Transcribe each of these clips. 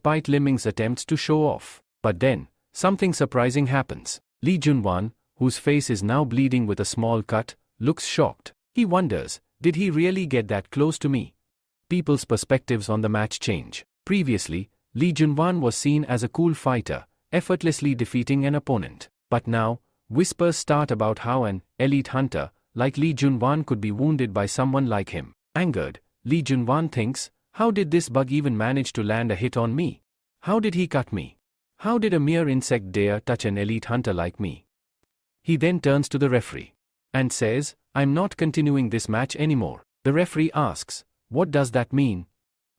despite Lim Ming's attempts to show off. But then, something surprising happens. Lee Junwan, whose face is now bleeding with a small cut, looks shocked. He wonders, did he really get that close to me? People's perspectives on the match change. Previously, Lee Junwan was seen as a cool fighter, effortlessly defeating an opponent. But now, whispers start about how an elite hunter like Lee Junwan could be wounded by someone like him. Angered, Lee Junwan thinks, how did this bug even manage to land a hit on me? How did he cut me? How did a mere insect dare touch an elite hunter like me? He then turns to the referee and says, I'm not continuing this match anymore. The referee asks, what does that mean?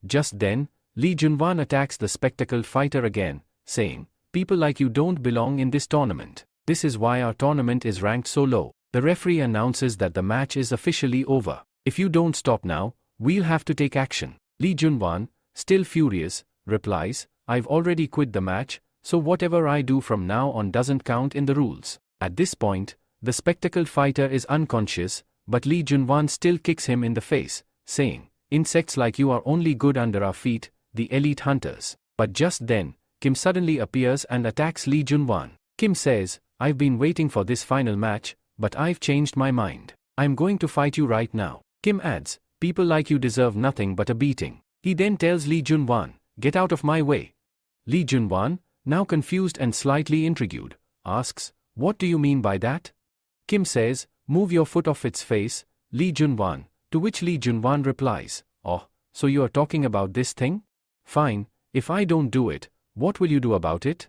Just then, Lee Junwan attacks the spectacled fighter again, saying, people like you don't belong in this tournament. This is why our tournament is ranked so low. The referee announces that the match is officially over. If you don't stop now, we'll have to take action. Lee Junwan, still furious, replies, I've already quit the match, so whatever I do from now on doesn't count in the rules. At this point, the spectacled fighter is unconscious, but Lee Junwan still kicks him in the face, saying, insects like you are only good under our feet, the elite hunters. But just then, Kim suddenly appears and attacks Lee Junwan. Kim says, I've been waiting for this final match, but I've changed my mind. I'm going to fight you right now. Kim adds, people like you deserve nothing but a beating. He then tells Lee Junwan, get out of my way. Lee Junwan, now confused and slightly intrigued, asks, what do you mean by that? Kim says, move your foot off its face, Lee Junwan, to which Lee Junwan replies, oh, so you are talking about this thing? Fine, if I don't do it, what will you do about it?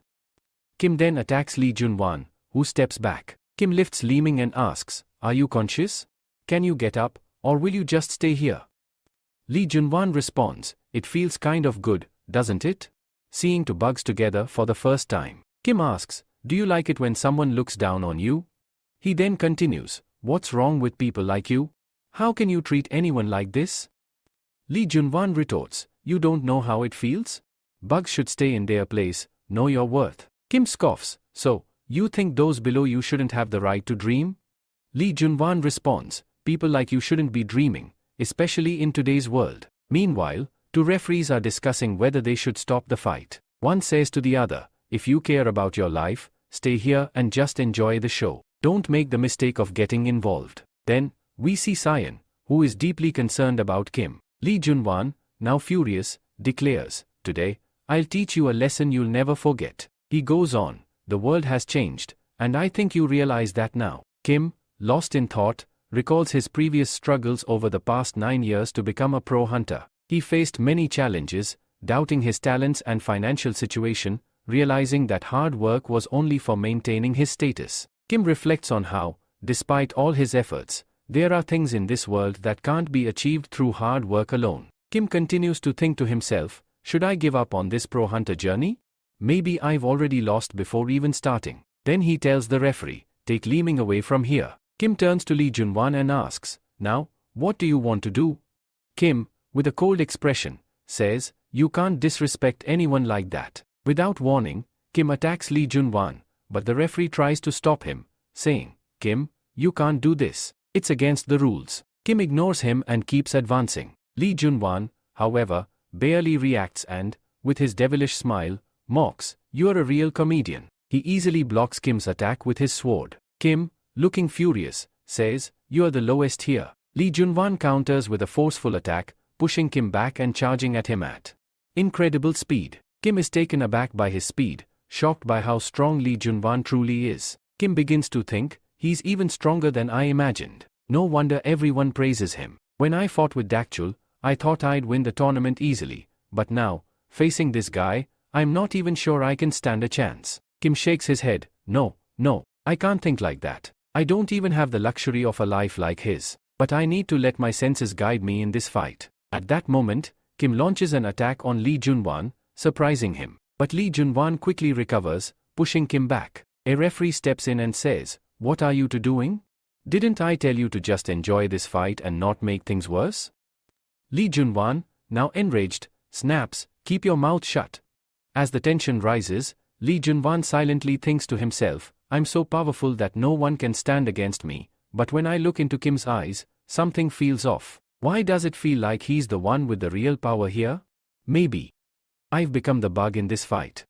Kim then attacks Lee Junwan, who steps back. Kim lifts Lee Ming and asks, are you conscious? Can you get up, or will you just stay here? Lee Junwan responds, it feels kind of good, doesn't it? Seeing two bugs together for the first time. Kim asks, do you like it when someone looks down on you? He then continues, what's wrong with people like you? How can you treat anyone like this? Lee Junwan retorts, you don't know how it feels? Bugs should stay in their place, know your worth. Kim scoffs, so, you think those below you shouldn't have the right to dream? Lee Junwan responds, people like you shouldn't be dreaming, especially in today's world. Meanwhile, two referees are discussing whether they should stop the fight. One says to the other, if you care about your life, stay here and just enjoy the show. Don't make the mistake of getting involved. Then, we see Cyan, who is deeply concerned about Kim. Lee Junwan, now furious, declares, today, I'll teach you a lesson you'll never forget. He goes on, the world has changed, and I think you realize that now. Kim, lost in thought, recalls his previous struggles over the past 9 years to become a pro hunter. He faced many challenges, doubting his talents and financial situation, realizing that hard work was only for maintaining his status. Kim reflects on how, despite all his efforts, there are things in this world that can't be achieved through hard work alone. Kim continues to think to himself, should I give up on this pro hunter journey? Maybe I've already lost before even starting. Then he tells the referee, take Lee Ming away from here. Kim turns to Lee Junwan and asks, now, what do you want to do? Kim, with a cold expression, says, you can't disrespect anyone like that. Without warning, Kim attacks Lee Junwan, but the referee tries to stop him, saying, Kim, you can't do this. It's against the rules. Kim ignores him and keeps advancing. Lee Junwan, however, barely reacts and, with his devilish smile, mocks, you're a real comedian. He easily blocks Kim's attack with his sword. Kim, looking furious, says, you're the lowest here. Lee Junwan counters with a forceful attack, pushing Kim back and charging at him at incredible speed. Kim is taken aback by his speed, shocked by how strong Lee Junwan truly is. Kim begins to think, he's even stronger than I imagined. No wonder everyone praises him. When I fought with Dakchul, I thought I'd win the tournament easily, but now, facing this guy, I'm not even sure I can stand a chance. Kim shakes his head, no, I can't think like that. I don't even have the luxury of a life like his. But I need to let my senses guide me in this fight. At that moment, Kim launches an attack on Lee Junwan, surprising him. But Lee Junwan quickly recovers, pushing Kim back. A referee steps in and says, what are you two doing? Didn't I tell you to just enjoy this fight and not make things worse? Lee Junwan, now enraged, snaps, keep your mouth shut. As the tension rises, Lee Junwan silently thinks to himself, I'm so powerful that no one can stand against me, but when I look into Kim's eyes, something feels off. Why does it feel like he's the one with the real power here? Maybe I've become the bug in this fight.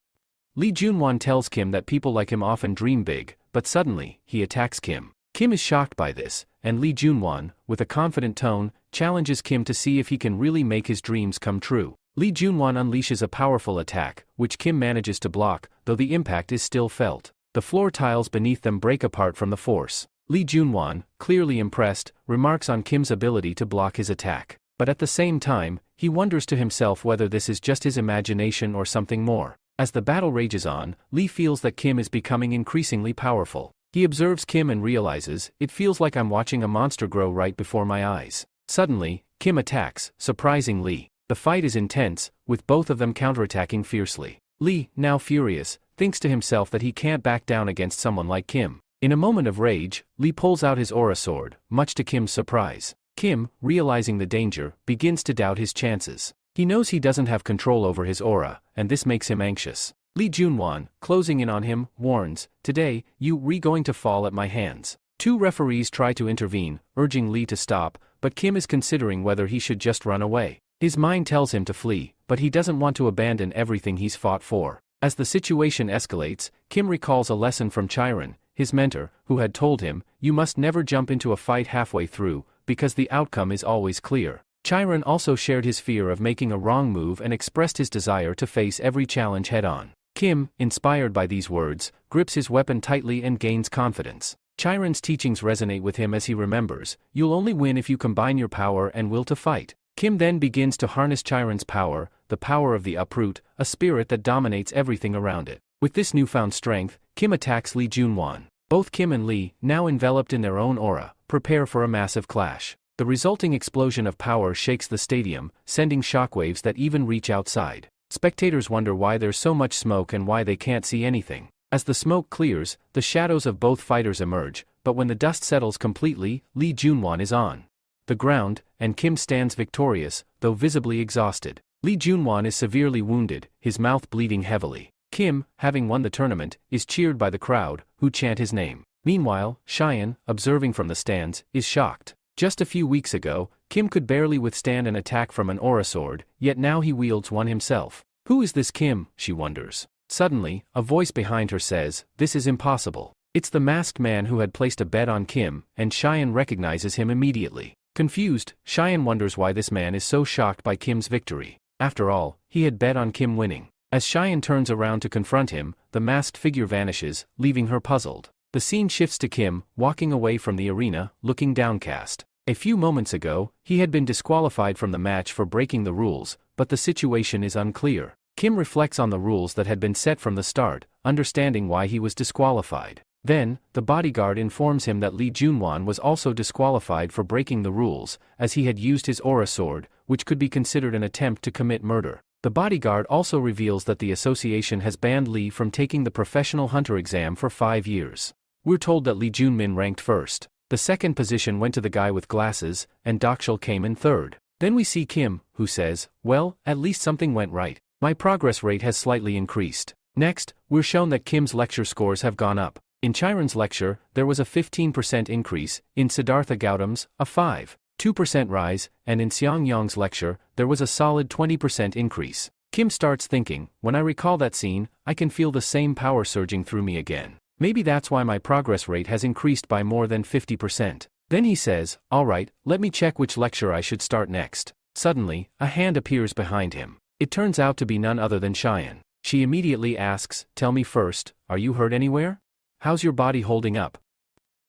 Lee Junwan tells Kim that people like him often dream big, but suddenly, he attacks Kim. Kim is shocked by this, and Lee Junwan, with a confident tone, challenges Kim to see if he can really make his dreams come true. Lee Junwan unleashes a powerful attack, which Kim manages to block, though the impact is still felt. The floor tiles beneath them break apart from the force. Lee Junwan, clearly impressed, remarks on Kim's ability to block his attack. But at the same time, he wonders to himself whether this is just his imagination or something more. As the battle rages on, Lee feels that Kim is becoming increasingly powerful. He observes Kim and realizes, it feels like I'm watching a monster grow right before my eyes. Suddenly, Kim attacks, surprising Lee. The fight is intense, with both of them counterattacking fiercely. Lee, now furious, thinks to himself that he can't back down against someone like Kim. In a moment of rage, Lee pulls out his aura sword, much to Kim's surprise. Kim, realizing the danger, begins to doubt his chances. He knows he doesn't have control over his aura, and this makes him anxious. Lee Junwan, closing in on him, warns, "Today, you're going to fall at my hands." Two referees try to intervene, urging Lee to stop, but Kim is considering whether he should just run away. His mind tells him to flee, but he doesn't want to abandon everything he's fought for. As the situation escalates, Kim recalls a lesson from Chiron, his mentor, who had told him, "You must never jump into a fight halfway through, because the outcome is always clear." Chiron also shared his fear of making a wrong move and expressed his desire to face every challenge head-on. Kim, inspired by these words, grips his weapon tightly and gains confidence. Chiron's teachings resonate with him as he remembers, "You'll only win if you combine your power and will to fight." Kim then begins to harness Chiron's power, the power of the uproot, a spirit that dominates everything around it. With this newfound strength, Kim attacks Lee Junwan. Both Kim and Lee, now enveloped in their own aura, prepare for a massive clash. The resulting explosion of power shakes the stadium, sending shockwaves that even reach outside. Spectators wonder why there's so much smoke and why they can't see anything. As the smoke clears, the shadows of both fighters emerge, but when the dust settles completely, Lee Junwan is on the ground, and Kim stands victorious, though visibly exhausted. Lee Junwan is severely wounded, his mouth bleeding heavily. Kim, having won the tournament, is cheered by the crowd, who chant his name. Meanwhile, Cheyenne, observing from the stands, is shocked. Just a few weeks ago, Kim could barely withstand an attack from an aura sword, yet now he wields one himself. Who is this Kim, she wonders. Suddenly, a voice behind her says, "This is impossible." It's the masked man who had placed a bet on Kim, and Cheyenne recognizes him immediately. Confused, Cheyenne wonders why this man is so shocked by Kim's victory. After all, he had bet on Kim winning. As Cheyenne turns around to confront him, the masked figure vanishes, leaving her puzzled. The scene shifts to Kim, walking away from the arena, looking downcast. A few moments ago, he had been disqualified from the match for breaking the rules, but the situation is unclear. Kim reflects on the rules that had been set from the start, understanding why he was disqualified. Then, the bodyguard informs him that Lee Junwan was also disqualified for breaking the rules, as he had used his aura sword, which could be considered an attempt to commit murder. The bodyguard also reveals that the association has banned Lee from taking the professional hunter exam for 5 years. We're told that Lee Junmin ranked first. The second position went to the guy with glasses, and Dakshal came in third. Then we see Kim, who says, "Well, at least something went right. My progress rate has slightly increased." Next, we're shown that Kim's lecture scores have gone up. In Chiron's lecture, there was a 15% increase, in Siddhartha Gautam's, a 5.2% rise, and in Xiang Yong's lecture, there was a solid 20% increase. Kim starts thinking, "When I recall that scene, I can feel the same power surging through me again. Maybe that's why my progress rate has increased by more than 50%. Then he says, "All right, let me check which lecture I should start next." Suddenly, a hand appears behind him. It turns out to be none other than Cheyenne. She immediately asks, "Tell me first, are you hurt anywhere? How's your body holding up?"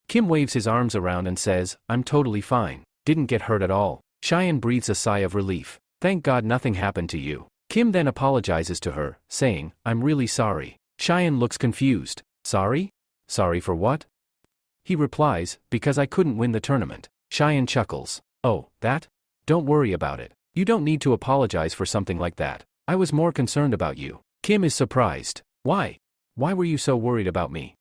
Kim waves his arms around and says, "I'm totally fine. Didn't get hurt at all." Cheyenne breathes a sigh of relief. "Thank God nothing happened to you." Kim then apologizes to her, saying, "I'm really sorry." Cheyenne looks confused. "Sorry? Sorry for what?" He replies, "Because I couldn't win the tournament." Cheyenne chuckles. "Oh, that? Don't worry about it. You don't need to apologize for something like that. I was more concerned about you." Kim is surprised. "Why? Why were you so worried about me?"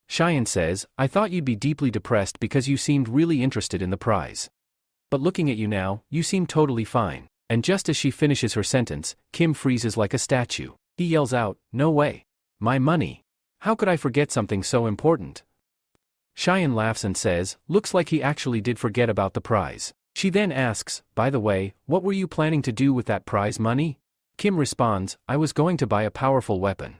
Cheyenne says, "I thought you'd be deeply depressed because you seemed really interested in the prize. But looking at you now, you seem totally fine." And just as she finishes her sentence, Kim freezes like a statue. He yells out, "No way. My money. How could I forget something so important?" Cheyenne laughs and says, "Looks like he actually did forget about the prize." She then asks, "By the way, what were you planning to do with that prize money?" Kim responds, I was going to buy a powerful weapon.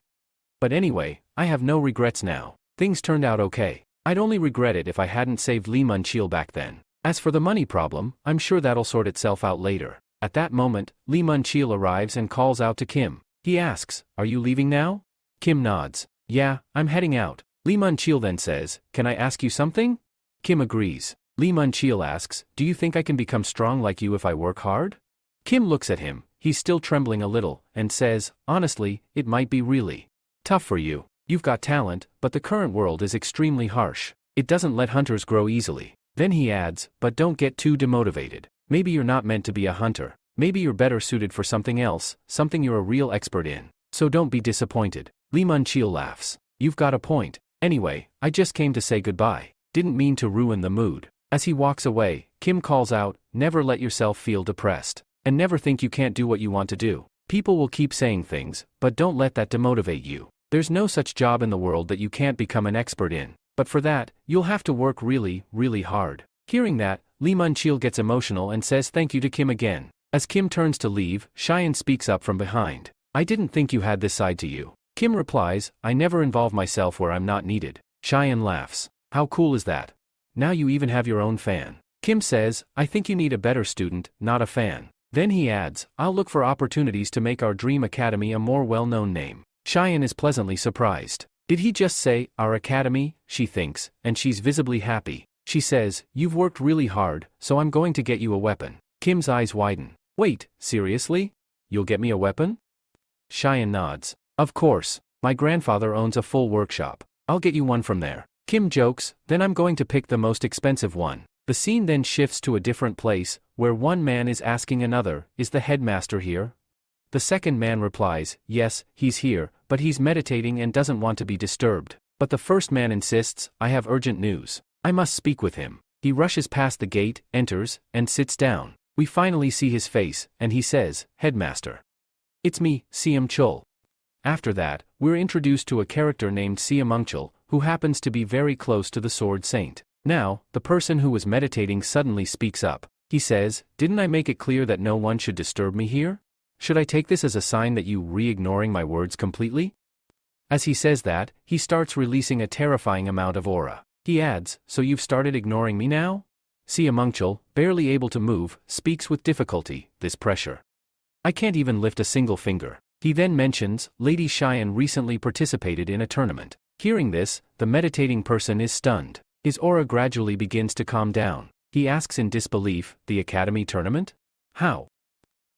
But anyway, I have no regrets now. Things turned out okay. I'd only regret it if I hadn't saved Lee Mun-chil back then. As for the money problem, I'm sure that'll sort itself out later. At that moment, Lee Mun-chil arrives and calls out to Kim. He asks, are you leaving now? Kim nods. Yeah, I'm heading out. Lee Mun-chil then says, can I ask you something? Kim agrees. Lee Mun-chil asks, do you think I can become strong like you if I work hard? Kim looks at him, he's still trembling a little, and says, honestly, it might be really tough for you. You've got talent, but the current world is extremely harsh. It doesn't let hunters grow easily. Then he adds, but don't get too demotivated. Maybe you're not meant to be a hunter. Maybe you're better suited for something else, something you're a real expert in. So don't be disappointed. Lee Mun-chil laughs. You've got a point. Anyway, I just came to say goodbye. Didn't mean to ruin the mood. As he walks away, Kim calls out, never let yourself feel depressed. And never think you can't do what you want to do. People will keep saying things, but don't let that demotivate you. There's no such job in the world that you can't become an expert in. But for that, you'll have to work really, really hard. Hearing that, Lee Mun-chil gets emotional and says thank you to Kim again. As Kim turns to leave, Cheyenne speaks up from behind. I didn't think you had this side to you. Kim replies, I never involve myself where I'm not needed. Cheyenne laughs. How cool is that? Now you even have your own fan. Kim says, I think you need a better student, not a fan. Then he adds, I'll look for opportunities to make our dream academy a more well-known name. Cheyenne is pleasantly surprised. Did he just say, our academy? She thinks, and she's visibly happy. She says, you've worked really hard, so I'm going to get you a weapon. Kim's eyes widen. Wait, seriously? You'll get me a weapon? Cheyenne nods. Of course. My grandfather owns a full workshop. I'll get you one from there. Kim jokes, then I'm going to pick the most expensive one. The scene then shifts to a different place, where one man is asking another, is the headmaster here? The second man replies, yes, he's here, but he's meditating and doesn't want to be disturbed. But the first man insists, I have urgent news. I must speak with him. He rushes past the gate, enters, and sits down. We finally see his face, and he says, Headmaster. It's me, Siam Chul. After that, we're introduced to a character named Siamungchul, who happens to be very close to the Sword Saint. Now, the person who was meditating suddenly speaks up. He says, didn't I make it clear that no one should disturb me here? Should I take this as a sign that you re-ignoring my words completely? As he says that, he starts releasing a terrifying amount of aura. He adds, so you've started ignoring me now? Siamungchul, barely able to move, speaks with difficulty, this pressure. I can't even lift a single finger. He then mentions, Lady Cheyenne recently participated in a tournament. Hearing this, the meditating person is stunned. His aura gradually begins to calm down. He asks in disbelief, the academy tournament? How?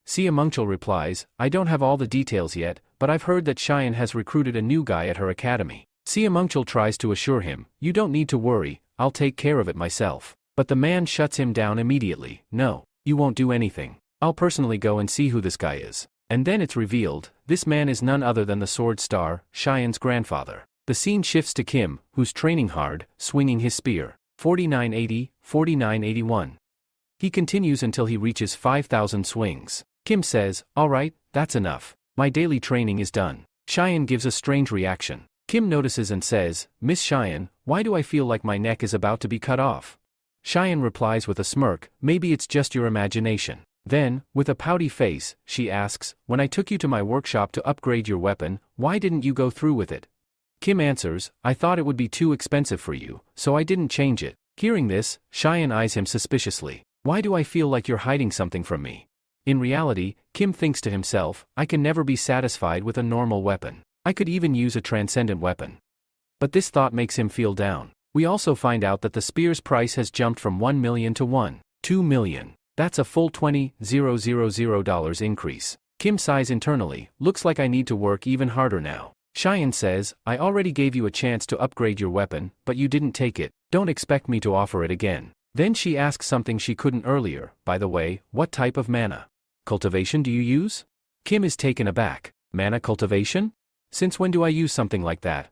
Siamungchul replies, I don't have all the details yet, but I've heard that Cheyenne has recruited a new guy at her academy. Siamungchul tries to assure him, you don't need to worry, I'll take care of it myself. But the man shuts him down immediately, no, you won't do anything. I'll personally go and see who this guy is. And then it's revealed, this man is none other than the Sword Star, Cheyenne's grandfather. The scene shifts to Kim, who's training hard, swinging his spear. 4980, 4981. He continues until he reaches 5,000 swings. Kim says, alright, that's enough. My daily training is done. Cheyenne gives a strange reaction. Kim notices and says, Miss Cheyenne, why do I feel like my neck is about to be cut off? Cheyenne replies with a smirk, maybe it's just your imagination. Then, with a pouty face, she asks, when I took you to my workshop to upgrade your weapon, why didn't you go through with it? Kim answers, I thought it would be too expensive for you, so I didn't change it. Hearing this, Cheyenne eyes him suspiciously. Why do I feel like you're hiding something from me? In reality, Kim thinks to himself, I can never be satisfied with a normal weapon. I could even use a transcendent weapon. But this thought makes him feel down. We also find out that the spear's price has jumped from 1 million to 1.2 million. That's a full $20,000 increase. Kim sighs internally, looks like I need to work even harder now. Cheyenne says, I already gave you a chance to upgrade your weapon, but you didn't take it. Don't expect me to offer it again. Then she asks something she couldn't earlier, by the way, what type of mana cultivation do you use? Kim is taken aback. Mana cultivation? Since when do I use something like that?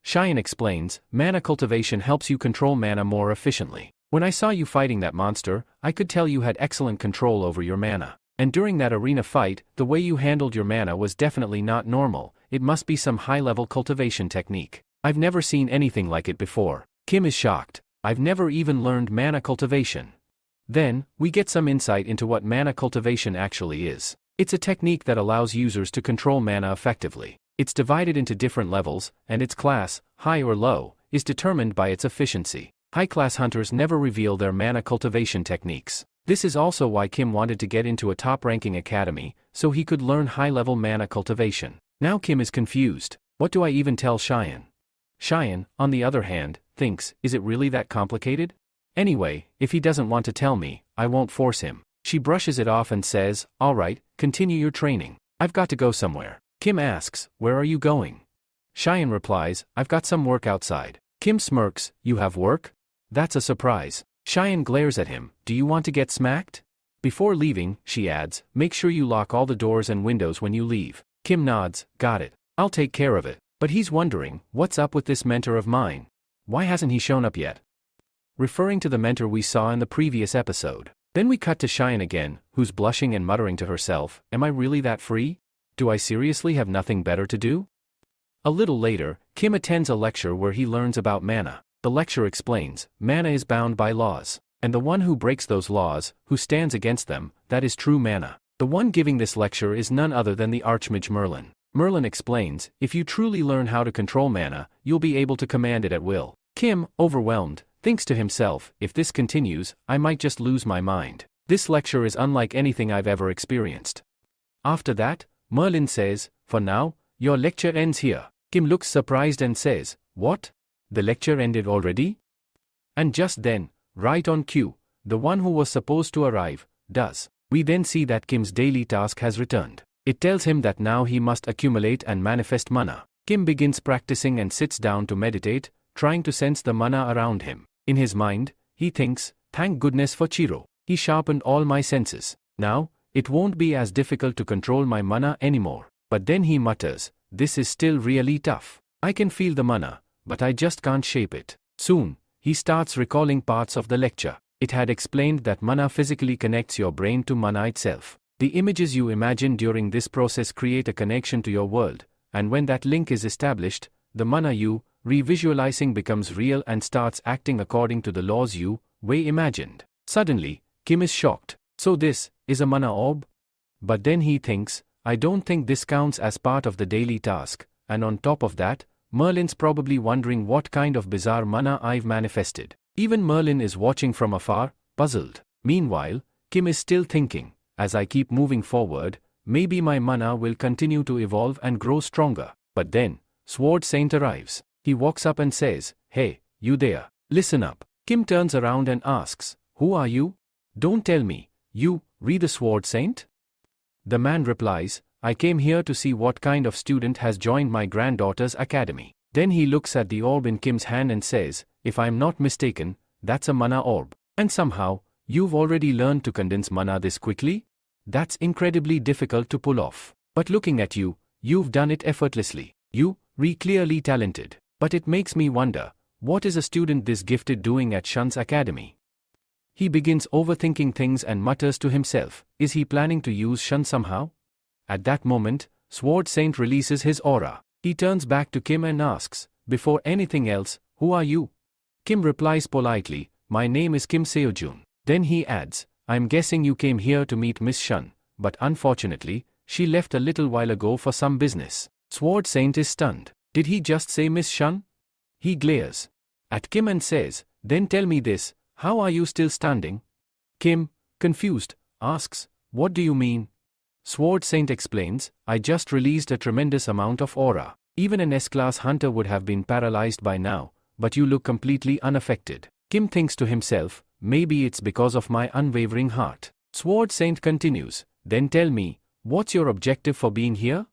Cheyenne explains, mana cultivation helps you control mana more efficiently. When I saw you fighting that monster, I could tell you had excellent control over your mana. And during that arena fight, the way you handled your mana was definitely not normal, it must be some high-level cultivation technique. I've never seen anything like it before. Kim is shocked. I've never even learned mana cultivation. Then, we get some insight into what mana cultivation actually is. It's a technique that allows users to control mana effectively. It's divided into different levels, and its class, high or low, is determined by its efficiency. High-class hunters never reveal their mana cultivation techniques. This is also why Kim wanted to get into a top-ranking academy, so he could learn high-level mana cultivation. Now Kim is confused. What do I even tell Cheyenne? Cheyenne, on the other hand, thinks, is it really that complicated? Anyway, if he doesn't want to tell me, I won't force him. She brushes it off and says, alright, continue your training. I've got to go somewhere. Kim asks, where are you going? Cheyenne replies, I've got some work outside. Kim smirks, you have work? That's a surprise. Cheyenne glares at him, do you want to get smacked? Before leaving, she adds, make sure you lock all the doors and windows when you leave. Kim nods, got it. I'll take care of it. But he's wondering, what's up with this mentor of mine? Why hasn't he shown up yet? Referring to the mentor we saw in the previous episode. Then we cut to Cheyenne again, who's blushing and muttering to herself, am I really that free? Do I seriously have nothing better to do? A little later, Kim attends a lecture where he learns about mana. The lecture explains, mana is bound by laws, and the one who breaks those laws, who stands against them, that is true mana. The one giving this lecture is none other than the Archmage Merlin. Merlin explains, if you truly learn how to control mana, you'll be able to command it at will. Kim, overwhelmed, thinks to himself, if this continues, I might just lose my mind. This lecture is unlike anything I've ever experienced. After that, Merlin says, for now, your lecture ends here. Kim looks surprised and says, what? The lecture ended already? And just then, right on cue, the one who was supposed to arrive, does. We then see that Kim's daily task has returned. It tells him that now he must accumulate and manifest mana. Kim begins practicing and sits down to meditate, trying to sense the mana around him. In his mind, he thinks, thank goodness for Chiro. He sharpened all my senses. Now, it won't be as difficult to control my mana anymore. But then he mutters, this is still really tough. I can feel the mana, but I just can't shape it. Soon, he starts recalling parts of the lecture. It had explained that mana physically connects your brain to mana itself. The images you imagine during this process create a connection to your world, and when that link is established, the mana you revisualizing becomes real and starts acting according to the laws you imagined. Suddenly, Kim is shocked. So this is a mana orb? But then he thinks, I don't think this counts as part of the daily task, and on top of that, Merlin's probably wondering what kind of bizarre mana I've manifested. Even Merlin is watching from afar, puzzled. Meanwhile, Kim is still thinking, as I keep moving forward, maybe my mana will continue to evolve and grow stronger. But then, Sword Saint arrives. He walks up and says, hey, you there, listen up. Kim turns around and asks, who are you? Don't tell me, you, the Sword Saint? The man replies, I came here to see what kind of student has joined my granddaughter's academy. Then he looks at the orb in Kim's hand and says, if I'm not mistaken, that's a mana orb. And somehow, you've already learned to condense mana this quickly? That's incredibly difficult to pull off. But looking at you, you've done it effortlessly. You, clearly talented. But it makes me wonder, what is a student this gifted doing at Shun's academy? He begins overthinking things and mutters to himself, is he planning to use Shun somehow? At that moment, Sword Saint releases his aura. He turns back to Kim and asks, before anything else, who are you? Kim replies politely, my name is Kim Seojun. Then he adds, I'm guessing you came here to meet Miss Shun, but unfortunately, she left a little while ago for some business. Sword Saint is stunned. Did he just say Miss Shun? He glares at Kim and says, then tell me this, how are you still standing? Kim, confused, asks, what do you mean? Sword Saint explains, I just released a tremendous amount of aura. Even an S-class hunter would have been paralyzed by now, but you look completely unaffected. Kim thinks to himself, maybe it's because of my unwavering heart. Sword Saint continues, then tell me, what's your objective for being here?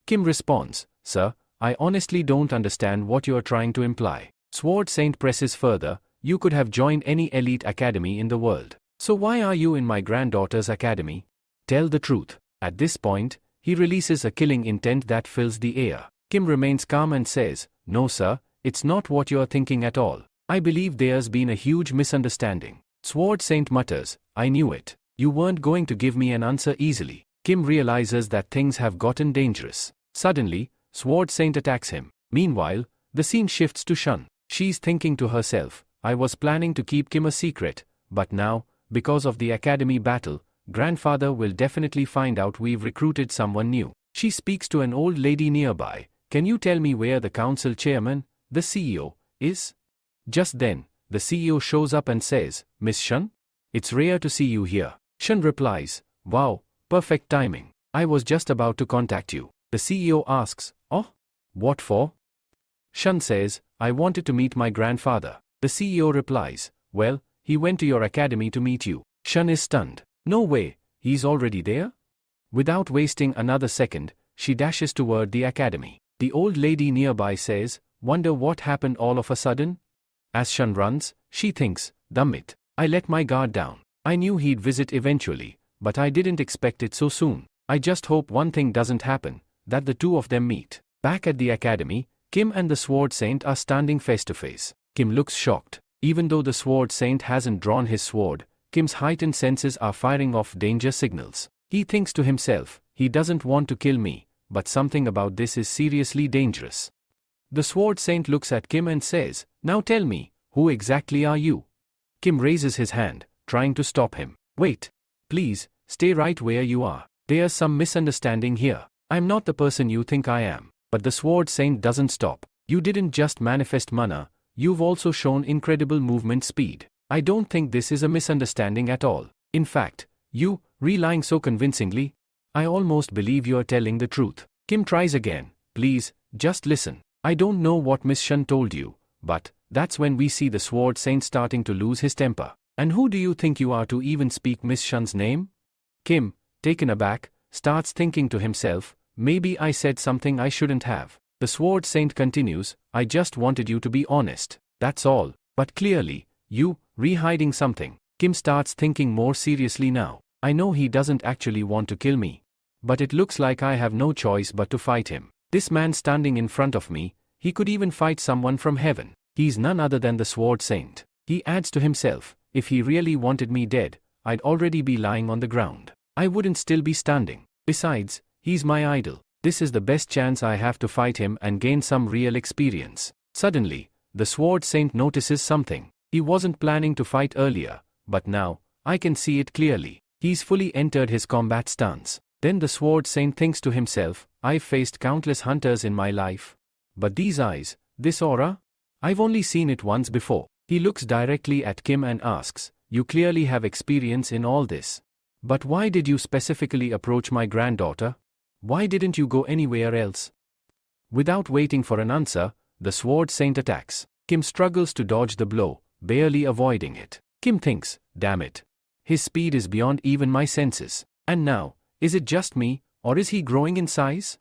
Kim responds, sir, I honestly don't understand what you are trying to imply. Sword Saint presses further, you could have joined any elite academy in the world. So why are you in my granddaughter's academy? Tell the truth. At this point, he releases a killing intent that fills the air. Kim remains calm and says, no sir, it's not what you're thinking at all. I believe there's been a huge misunderstanding. Sword Saint mutters, I knew it. You weren't going to give me an answer easily. Kim realizes that things have gotten dangerous. Suddenly, Sword Saint attacks him. Meanwhile, the scene shifts to Shun. She's thinking to herself, I was planning to keep Kim a secret, but now, because of the academy battle, grandfather will definitely find out we've recruited someone new. She speaks to an old lady nearby. Can you tell me where the council chairman, the CEO, is? Just then, the CEO shows up and says, Miss Shun? It's rare to see you here. Shun replies, wow, perfect timing. I was just about to contact you. The CEO asks, oh? What for? Shun says, I wanted to meet my grandfather. The CEO replies, well, he went to your academy to meet you. Shun is stunned. No way, he's already there? Without wasting another second, she dashes toward the academy. The old lady nearby says, wonder what happened all of a sudden? As Shun runs, she thinks, damn it, I let my guard down. I knew he'd visit eventually, but I didn't expect it so soon. I just hope one thing doesn't happen, that the two of them meet. Back at the academy, Kim and the Sword Saint are standing face to face. Kim looks shocked. Even though the Sword Saint hasn't drawn his sword, Kim's heightened senses are firing off danger signals. He thinks to himself, he doesn't want to kill me, but something about this is seriously dangerous. The Sword Saint looks at Kim and says, now tell me, who exactly are you? Kim raises his hand, trying to stop him. Wait. Please, stay right where you are. There's some misunderstanding here. I'm not the person you think I am. But the Sword Saint doesn't stop. You didn't just manifest mana, you've also shown incredible movement speed. I don't think this is a misunderstanding at all. In fact, you, relying so convincingly, I almost believe you're telling the truth. Kim tries again. Please, just listen. I don't know what Miss Shun told you, but that's when we see the Sword Saint starting to lose his temper. And who do you think you are to even speak Miss Shun's name? Kim, taken aback, starts thinking to himself, maybe I said something I shouldn't have. The Sword Saint continues, I just wanted you to be honest. That's all. But clearly, you, hiding something. Kim starts thinking more seriously now. I know he doesn't actually want to kill me. But it looks like I have no choice but to fight him. This man standing in front of me, he could even fight someone from heaven. He's none other than the Sword Saint. He adds to himself, if he really wanted me dead, I'd already be lying on the ground. I wouldn't still be standing. Besides, he's my idol. This is the best chance I have to fight him and gain some real experience. Suddenly, the Sword Saint notices something. He wasn't planning to fight earlier, but now, I can see it clearly. He's fully entered his combat stance. Then the Sword Saint thinks to himself, I've faced countless hunters in my life. But these eyes, this aura? I've only seen it once before. He looks directly at Kim and asks, you clearly have experience in all this. But why did you specifically approach my granddaughter? Why didn't you go anywhere else? Without waiting for an answer, the Sword Saint attacks. Kim struggles to dodge the blow, barely avoiding it. Kim thinks, damn it. His speed is beyond even my senses. And now, is it just me, or is he growing in size?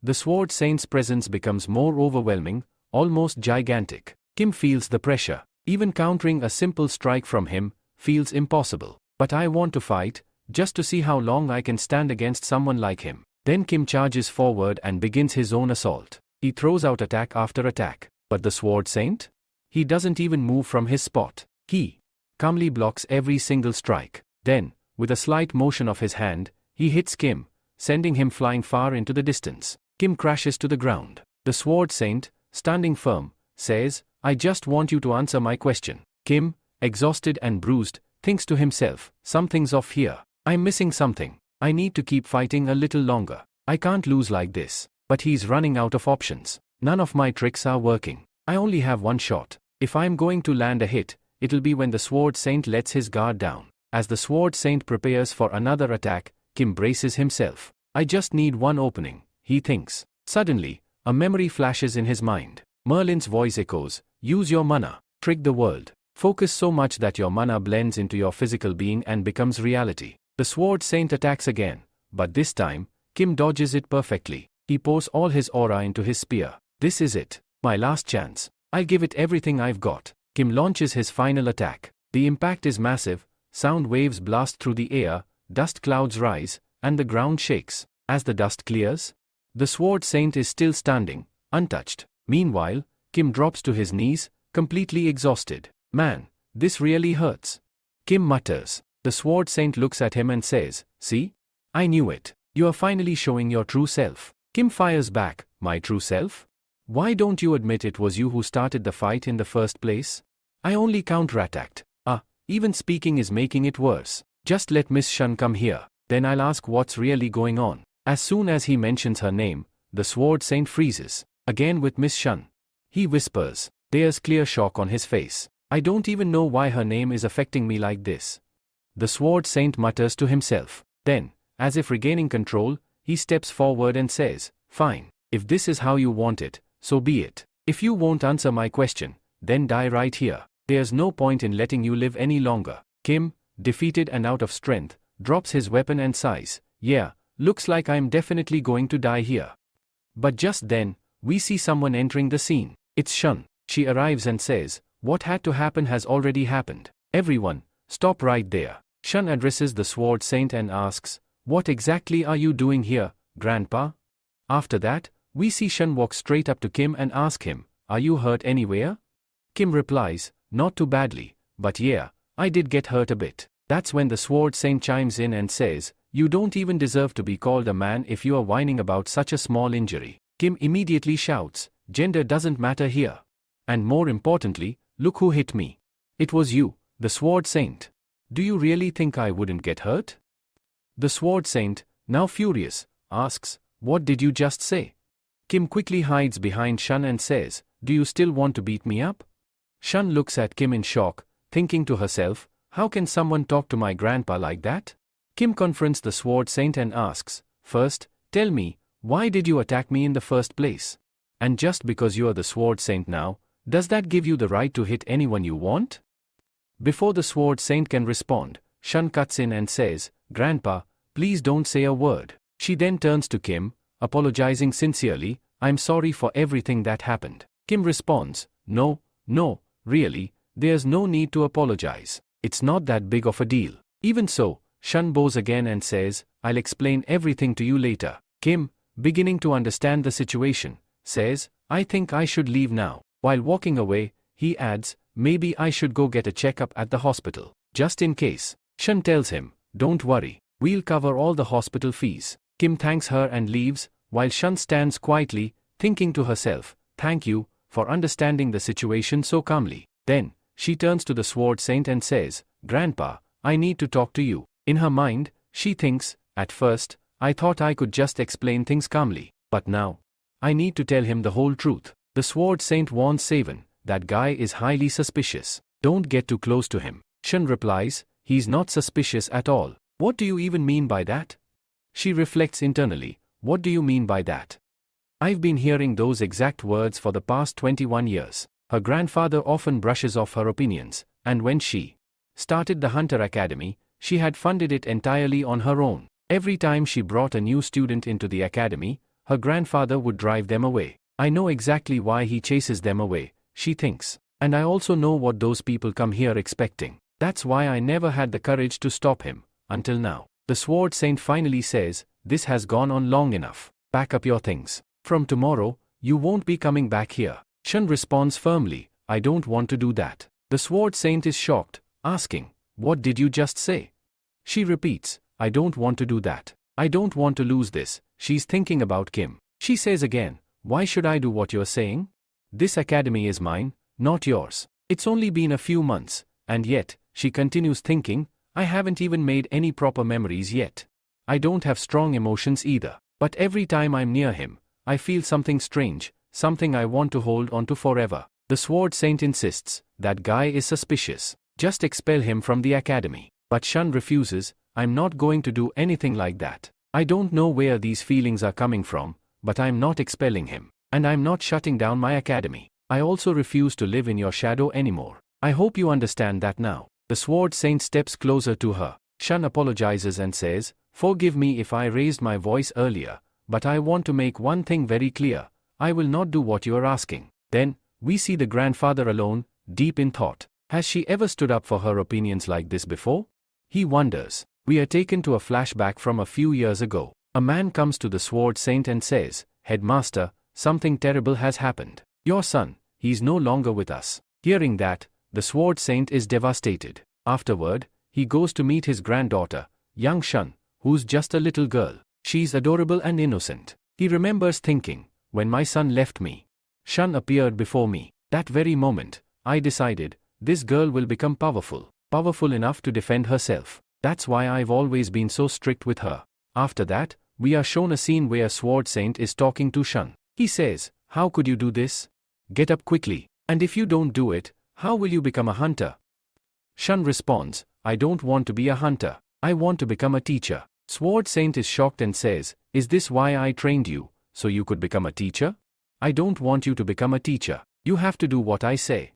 The Sword Saint's presence becomes more overwhelming, almost gigantic. Kim feels the pressure. Even countering a simple strike from him feels impossible. But I want to fight, just to see how long I can stand against someone like him. Then Kim charges forward and begins his own assault. He throws out attack after attack. But the Sword Saint? He doesn't even move from his spot. He calmly blocks every single strike. Then, with a slight motion of his hand, he hits Kim, sending him flying far into the distance. Kim crashes to the ground. The Sword Saint, standing firm, says, I just want you to answer my question. Kim, exhausted and bruised, thinks to himself, something's off here. I'm missing something. I need to keep fighting a little longer. I can't lose like this. But he's running out of options. None of my tricks are working. I only have one shot. If I'm going to land a hit, it'll be when the Sword Saint lets his guard down. As the Sword Saint prepares for another attack, Kim braces himself. I just need one opening, he thinks. Suddenly, a memory flashes in his mind. Merlin's voice echoes, use your mana, trick the world. Focus so much that your mana blends into your physical being and becomes reality. The Sword Saint attacks again, but this time, Kim dodges it perfectly. He pours all his aura into his spear. This is it. My last chance. I'll give it everything I've got. Kim launches his final attack. The impact is massive, sound waves blast through the air, dust clouds rise, and the ground shakes. As the dust clears, the Sword Saint is still standing, untouched. Meanwhile, Kim drops to his knees, completely exhausted. Man, this really hurts. Kim mutters. The Sword Saint looks at him and says, see? I knew it. You are finally showing your true self. Kim fires back, my true self? Why don't you admit it was you who started the fight in the first place? I only counterattacked. Even speaking is making it worse. Just let Miss Shun come here, then I'll ask what's really going on. As soon as he mentions her name, the Sword Saint freezes. Again with Miss Shun. He whispers. There's clear shock on his face. I don't even know why her name is affecting me like this. The Sword Saint mutters to himself. Then, as if regaining control, he steps forward and says, fine, if this is how you want it, so be it. If you won't answer my question, then die right here. There's no point in letting you live any longer. Kim, defeated and out of strength, drops his weapon and sighs. Yeah, looks like I'm definitely going to die here. But just then, we see someone entering the scene. It's Shun. She arrives and says, what had to happen has already happened. Everyone, stop right there. Shun addresses the Sword Saint and asks, what exactly are you doing here, Grandpa? After that, we see Shun walk straight up to Kim and ask him, are you hurt anywhere? Kim replies, not too badly, but yeah, I did get hurt a bit. That's when the Sword Saint chimes in and says, you don't even deserve to be called a man if you are whining about such a small injury. Kim immediately shouts, gender doesn't matter here. And more importantly, look who hit me. It was you, the Sword Saint. Do you really think I wouldn't get hurt? The Sword Saint, now furious, asks, what did you just say? Kim quickly hides behind Shun and says, do you still want to beat me up? Shun looks at Kim in shock, thinking to herself, how can someone talk to my grandpa like that? Kim confronts the Sword Saint and asks, first, tell me, why did you attack me in the first place? And just because you are the Sword Saint now, does that give you the right to hit anyone you want? Before the Sword Saint can respond, Shun cuts in and says, Grandpa, please don't say a word. She then turns to Kim, apologizing sincerely, I'm sorry for everything that happened. Kim responds, no, really, there's no need to apologize. It's not that big of a deal. Even so, Shun bows again and says, I'll explain everything to you later. Kim, beginning to understand the situation, says, I think I should leave now. While walking away, he adds, maybe I should go get a checkup at the hospital, just in case. Shun tells him, don't worry, we'll cover all the hospital fees. Kim thanks her and leaves, while Shun stands quietly, thinking to herself, thank you, for understanding the situation so calmly. Then, she turns to the Sword Saint and says, Grandpa, I need to talk to you. In her mind, she thinks, at first, I thought I could just explain things calmly, but now, I need to tell him the whole truth. The Sword Saint warns Savan, that guy is highly suspicious. Don't get too close to him. Shun replies, he's not suspicious at all. What do you even mean by that? She reflects internally, what do you mean by that? I've been hearing those exact words for the past 21 years. Her grandfather often brushes off her opinions, and when she started the Hunter Academy, she had funded it entirely on her own. Every time she brought a new student into the academy, her grandfather would drive them away. I know exactly why he chases them away, she thinks. And I also know what those people come here expecting. That's why I never had the courage to stop him, until now. The Sword Saint finally says, this has gone on long enough. Pack up your things. From tomorrow, you won't be coming back here. Shun responds firmly, I don't want to do that. The Sword Saint is shocked, asking, what did you just say? She repeats, I don't want to do that. I don't want to lose this. She's thinking about Kim. She says again, why should I do what you're saying? This academy is mine, not yours. It's only been a few months, and yet, she continues thinking, I haven't even made any proper memories yet. I don't have strong emotions either. But every time I'm near him, I feel something strange, something I want to hold on to forever. The Sword Saint insists, that guy is suspicious. Just expel him from the academy. But Shun refuses, I'm not going to do anything like that. I don't know where these feelings are coming from, but I'm not expelling him. And I'm not shutting down my academy. I also refuse to live in your shadow anymore. I hope you understand that now. The Sword Saint steps closer to her. Shun apologizes and says, forgive me if I raised my voice earlier, but I want to make one thing very clear. I will not do what you are asking. Then, we see the grandfather alone, deep in thought. Has she ever stood up for her opinions like this before? He wonders. We are taken to a flashback from a few years ago. A man comes to the Sword Saint and says, Headmaster, something terrible has happened. Your son, he's no longer with us. Hearing that, the Sword Saint is devastated. Afterward, he goes to meet his granddaughter, young Shun, who's just a little girl. She's adorable and innocent. He remembers thinking, when my son left me, Shun appeared before me. That very moment, I decided, this girl will become powerful enough to defend herself. That's why I've always been so strict with her. After that, we are shown a scene where Sword Saint is talking to Shun. He says, "How could you do this? Get up quickly. And if you don't do it, how will you become a hunter?" Shun responds, "I don't want to be a hunter. I want to become a teacher." Sword Saint is shocked and says, "Is this why I trained you, so you could become a teacher? I don't want you to become a teacher. You have to do what I say."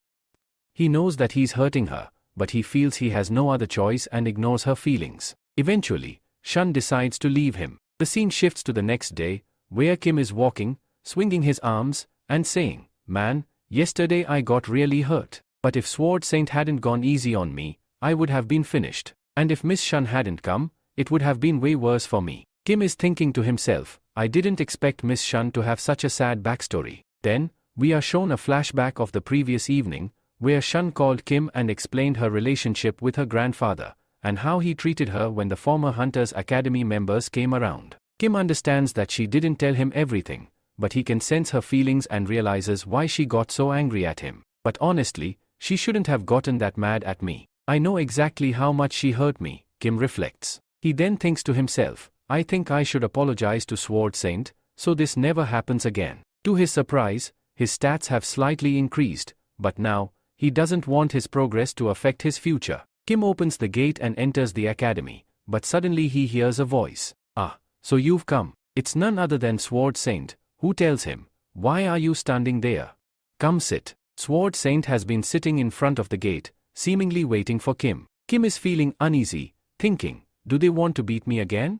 He knows that he's hurting her, but he feels he has no other choice and ignores her feelings. Eventually, Shun decides to leave him. The scene shifts to the next day, where Kim is walking, swinging his arms, and saying, "Man, yesterday I got really hurt. But if Sword Saint hadn't gone easy on me, I would have been finished. And if Miss Shun hadn't come, it would have been way worse for me." Kim is thinking to himself, "I didn't expect Miss Shun to have such a sad backstory." Then, we are shown a flashback of the previous evening, where Shun called Kim and explained her relationship with her grandfather, and how he treated her when the former Hunters Academy members came around. Kim understands that she didn't tell him everything, but he can sense her feelings and realizes why she got so angry at him. "But honestly, she shouldn't have gotten that mad at me. I know exactly how much she hurt me," Kim reflects. He then thinks to himself, "I think I should apologize to Sword Saint, so this never happens again." To his surprise, his stats have slightly increased, but now, he doesn't want his progress to affect his future. Kim opens the gate and enters the academy, but suddenly he hears a voice. "Ah, so you've come." It's none other than Sword Saint, who tells him, "Why are you standing there? Come sit." Sword Saint has been sitting in front of the gate, seemingly waiting for Kim. Kim is feeling uneasy, thinking, "Do they want to beat me again?"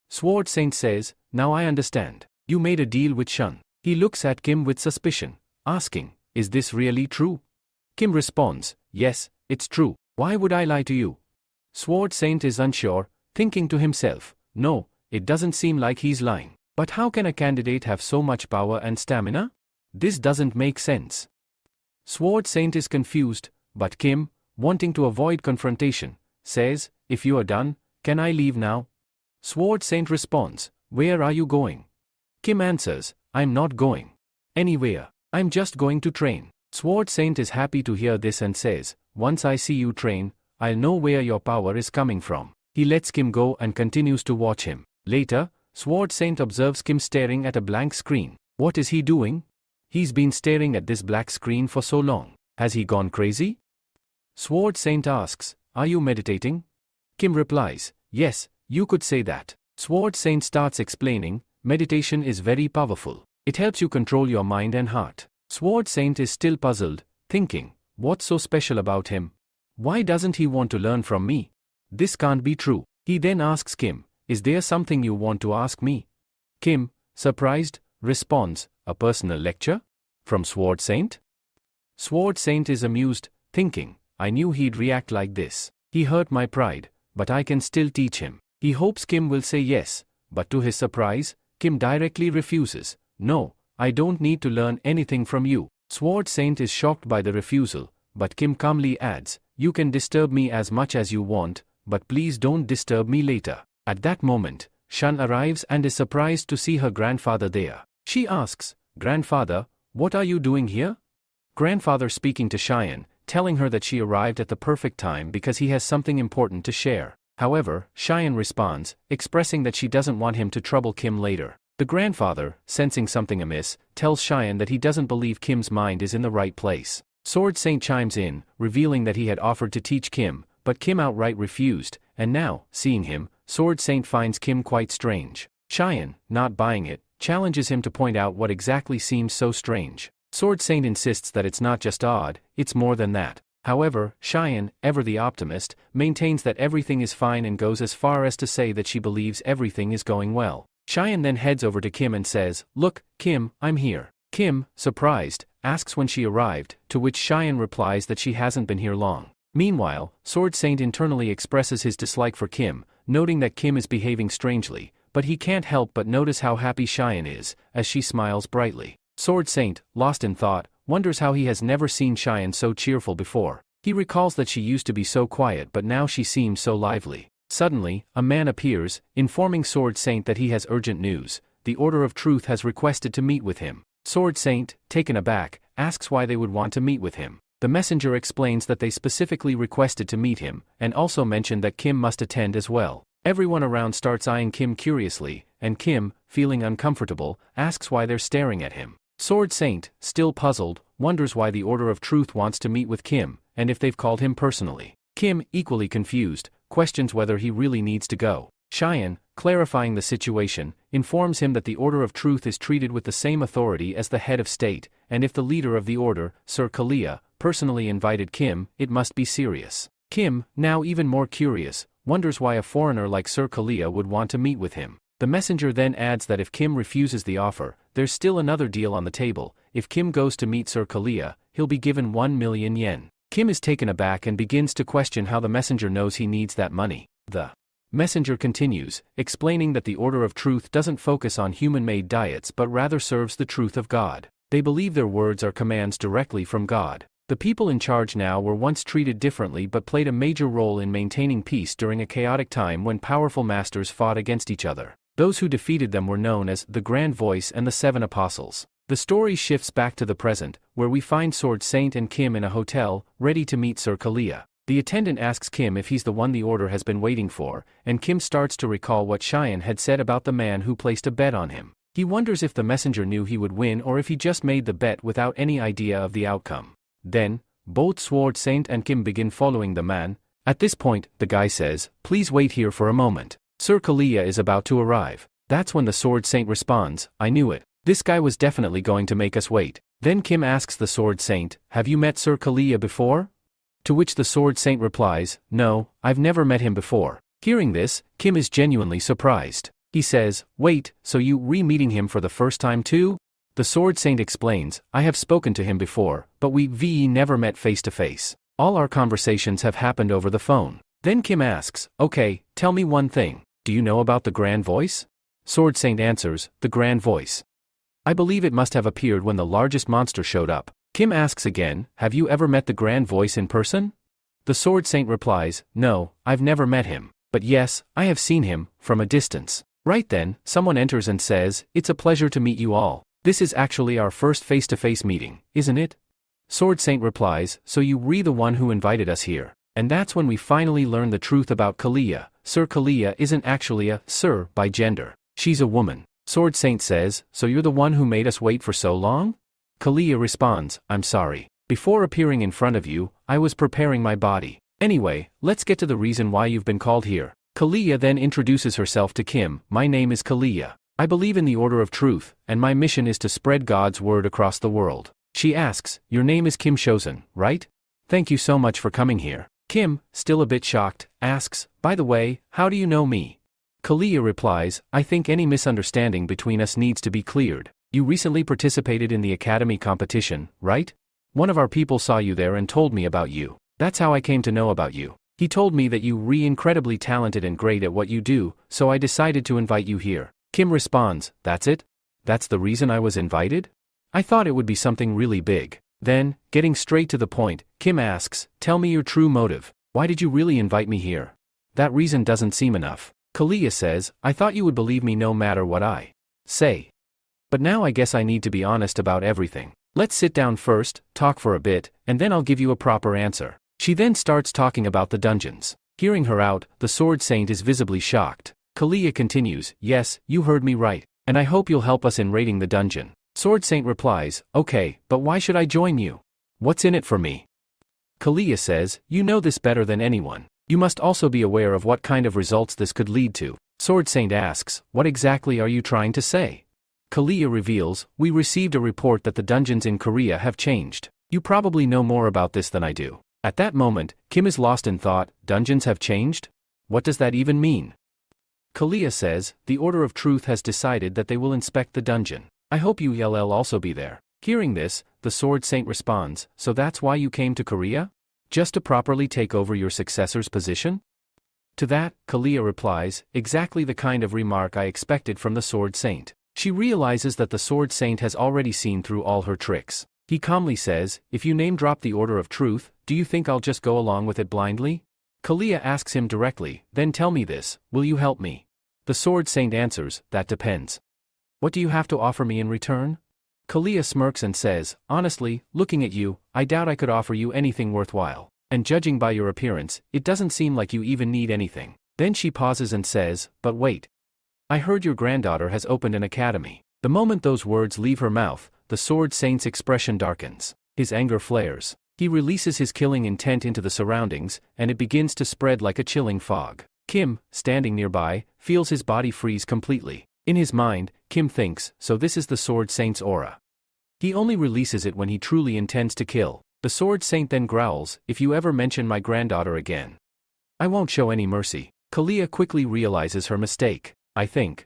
Sword Saint says, "Now I understand. You made a deal with Shun." He looks at Kim with suspicion, asking, "Is this really true?" Kim responds, "Yes, it's true. Why would I lie to you?" Sword Saint is unsure, thinking to himself, "No, it doesn't seem like he's lying. But how can a candidate have so much power and stamina? This doesn't make sense." Sword Saint is confused, but Kim, wanting to avoid confrontation, says, "If you are done, can I leave now?" Sword Saint responds, "Where are you going?" Kim answers, "I'm not going anywhere. I'm just going to train." Sword Saint is happy to hear this and says, "Once I see you train, I'll know where your power is coming from." He lets Kim go and continues to watch him. Later, Sword Saint observes Kim staring at a blank screen. What is he doing? He's been staring at this black screen for so long. Has he gone crazy? Sword Saint asks, "Are you meditating?" Kim replies, "Yes, you could say that." Sword Saint starts explaining, "Meditation is very powerful. It helps you control your mind and heart." Sword Saint is still puzzled, thinking, "What's so special about him? Why doesn't he want to learn from me? This can't be true." He then asks Kim, "Is there something you want to ask me?" Kim, surprised, responds, "A personal lecture? From Sword Saint?" Sword Saint is amused, thinking, "I knew he'd react like this. He hurt my pride, but I can still teach him." He hopes Kim will say yes, but to his surprise, Kim directly refuses. "No, I don't need to learn anything from you." Sword Saint is shocked by the refusal, but Kim calmly adds, "You can disturb me as much as you want, but please don't disturb me later." At that moment, Shun arrives and is surprised to see her grandfather there. She asks, "Grandfather, what are you doing here?" Grandfather speaking to Cheyenne, telling her that she arrived at the perfect time because he has something important to share. However, Cheyenne responds, expressing that she doesn't want him to trouble Kim later. The grandfather, sensing something amiss, tells Cheyenne that he doesn't believe Kim's mind is in the right place. Sword Saint chimes in, revealing that he had offered to teach Kim, but Kim outright refused, and now, seeing him, Sword Saint finds Kim quite strange. Cheyenne, not buying it, challenges him to point out what exactly seems so strange. Sword Saint insists that it's not just odd, it's more than that. However, Cheyenne, ever the optimist, maintains that everything is fine and goes as far as to say that she believes everything is going well. Cheyenne then heads over to Kim and says, "Look, Kim, I'm here." Kim, surprised, asks when she arrived, to which Cheyenne replies that she hasn't been here long. Meanwhile, Sword Saint internally expresses his dislike for Kim, noting that Kim is behaving strangely, but he can't help but notice how happy Cheyenne is, as she smiles brightly. Sword Saint, lost in thought, wonders how he has never seen Cheyenne so cheerful before. He recalls that she used to be so quiet but now she seems so lively. Suddenly, a man appears, informing Sword Saint that he has urgent news. The Order of Truth has requested to meet with him. Sword Saint, taken aback, asks why they would want to meet with him. The messenger explains that they specifically requested to meet him, and also mentioned that Kim must attend as well. Everyone around starts eyeing Kim curiously, and Kim, feeling uncomfortable, asks why they're staring at him. Sword Saint, still puzzled, wonders why the Order of Truth wants to meet with Kim, and if they've called him personally. Kim, equally confused, questions whether he really needs to go. Cheyenne, clarifying the situation, informs him that the Order of Truth is treated with the same authority as the head of state, and if the leader of the order, Sir Kalia, personally invited Kim, it must be serious. Kim, now even more curious, wonders why a foreigner like Sir Kalia would want to meet with him. The messenger then adds that if Kim refuses the offer, there's still another deal on the table. If Kim goes to meet Sir Kalia, he'll be given 1 million yen. Kim is taken aback and begins to question how the messenger knows he needs that money. The messenger continues, explaining that the Order of Truth doesn't focus on human-made diets but rather serves the truth of God. They believe their words are commands directly from God. The people in charge now were once treated differently but played a major role in maintaining peace during a chaotic time when powerful masters fought against each other. Those who defeated them were known as the Grand Voice and the Seven Apostles. The story shifts back to the present, where we find Sword Saint and Kim in a hotel, ready to meet Sir Kalia. The attendant asks Kim if he's the one the order has been waiting for, and Kim starts to recall what Cheyenne had said about the man who placed a bet on him. He wonders if the messenger knew he would win or if he just made the bet without any idea of the outcome. Then, both Sword Saint and Kim begin following the man. At this point, the guy says, "Please wait here for a moment. Sir Kalia is about to arrive." That's when the Sword Saint responds, "I knew it. This guy was definitely going to make us wait." Then Kim asks the Sword Saint, "Have you met Sir Kalia before?" To which the Sword Saint replies, "No, I've never met him before." Hearing this, Kim is genuinely surprised. He says, "Wait, so you re-meeting him for the first time too?" The Sword Saint explains, "I have spoken to him before, but we never met face to face. All our conversations have happened over the phone." Then Kim asks, "Okay, tell me one thing. Do you know about the Grand Voice?" Sword Saint answers, "The Grand Voice. I believe it must have appeared when the largest monster showed up." Kim asks again, "Have you ever met the Grand Voice in person?" The Sword Saint replies, "No, I've never met him. But yes, I have seen him, from a distance." Right then, someone enters and says, "It's a pleasure to meet you all. This is actually our first face-to-face meeting, isn't it?" Sword Saint replies, "So you re the one who invited us here." And that's when we finally learn the truth about Kalia. Sir Kalia isn't actually a Sir by gender. She's a woman. Sword Saint says, "So you're the one who made us wait for so long?" Kalia responds, "I'm sorry. Before appearing in front of you, I was preparing my body. Anyway, let's get to the reason why you've been called here." Kalia then introduces herself to Kim. "My name is Kalia. I believe in the Order of Truth, and my mission is to spread God's word across the world." She asks, "Your name is Kim Shosen, right? Thank you so much for coming here." Kim, still a bit shocked, asks, "By the way, how do you know me?" Kalia replies, "I think any misunderstanding between us needs to be cleared. You recently participated in the academy competition, right? One of our people saw you there and told me about you. That's how I came to know about you. He told me that you were incredibly talented and great at what you do, so I decided to invite you here." Kim responds, "That's it? That's the reason I was invited? I thought it would be something really big." Then, getting straight to the point, Kim asks, "Tell me your true motive. Why did you really invite me here? That reason doesn't seem enough." Kalia says, "I thought you would believe me no matter what I say. But now I guess I need to be honest about everything. Let's sit down first, talk for a bit, and then I'll give you a proper answer." She then starts talking about the dungeons. Hearing her out, the Sword Saint is visibly shocked. Kalia continues, "Yes, you heard me right, and I hope you'll help us in raiding the dungeon." Sword Saint replies, "Okay, but why should I join you? What's in it for me?" Kalia says, "You know this better than anyone. You must also be aware of what kind of results this could lead to." Sword Saint asks, "What exactly are you trying to say?" Kalia reveals, "We received a report that the dungeons in Korea have changed. You probably know more about this than I do." At that moment, Kim is lost in thought. Dungeons have changed? What does that even mean? Kalia says, "The Order of Truth has decided that they will inspect the dungeon. I hope you'll also be there." Hearing this, the Sword Saint responds, "So that's why you came to Korea? Just to properly take over your successor's position?" To that, Kalia replies, "Exactly the kind of remark I expected from the Sword Saint." She realizes that the Sword Saint has already seen through all her tricks. He calmly says, "If you name-drop the Order of Truth, do you think I'll just go along with it blindly?" Kalia asks him directly, "Then tell me this, will you help me?" The Sword Saint answers, "That depends. What do you have to offer me in return?" Kalia smirks and says, honestly, looking at you, I doubt I could offer you anything worthwhile. And judging by your appearance, it doesn't seem like you even need anything. Then she pauses and says, but wait. I heard your granddaughter has opened an academy. The moment those words leave her mouth, the Sword Saint's expression darkens. His anger flares. He releases his killing intent into the surroundings, and it begins to spread like a chilling fog. Kim, standing nearby, feels his body freeze completely. In his mind, Kim thinks, so this is the Sword Saint's aura. He only releases it when he truly intends to kill. The Sword Saint then growls, if you ever mention my granddaughter again, I won't show any mercy. Kalia quickly realizes her mistake. I think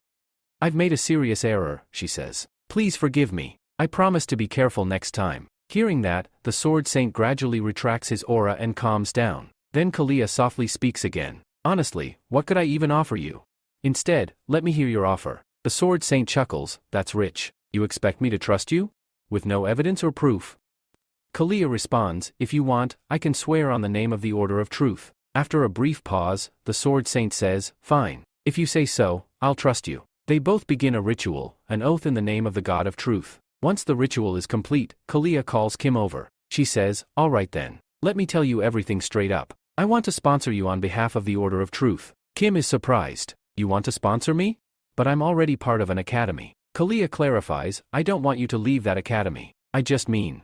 I've made a serious error, she says. Please forgive me. I promise to be careful next time. Hearing that, the Sword Saint gradually retracts his aura and calms down. Then Kalia softly speaks again. Honestly, what could I even offer you? Instead, let me hear your offer. The Sword Saint chuckles, that's rich. You expect me to trust you? With no evidence or proof? Kalia responds, if you want, I can swear on the name of the Order of Truth. After a brief pause, the Sword Saint says, fine. If you say so, I'll trust you. They both begin a ritual, an oath in the name of the God of Truth. Once the ritual is complete, Kalia calls Kim over. She says, all right then. Let me tell you everything straight up. I want to sponsor you on behalf of the Order of Truth. Kim is surprised. You want to sponsor me? But I'm already part of an academy. Kalia clarifies, I don't want you to leave that academy. I just mean,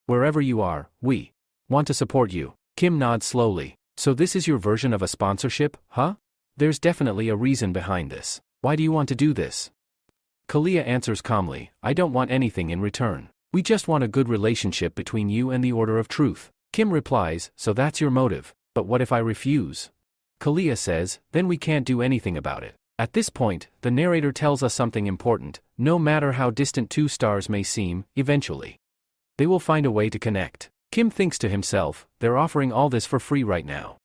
wherever you are, we want to support you. Kim nods slowly. So this is your version of a sponsorship, huh? There's definitely a reason behind this. Why do you want to do this? Kalia answers calmly, I don't want anything in return. We just want a good relationship between you and the Order of Truth. Kim replies, so that's your motive. But what if I refuse? Kalia says, then we can't do anything about it. At this point, the narrator tells us something important. No matter how distant two stars may seem, eventually they will find a way to connect. Kim thinks to himself, they're offering all this for free right now.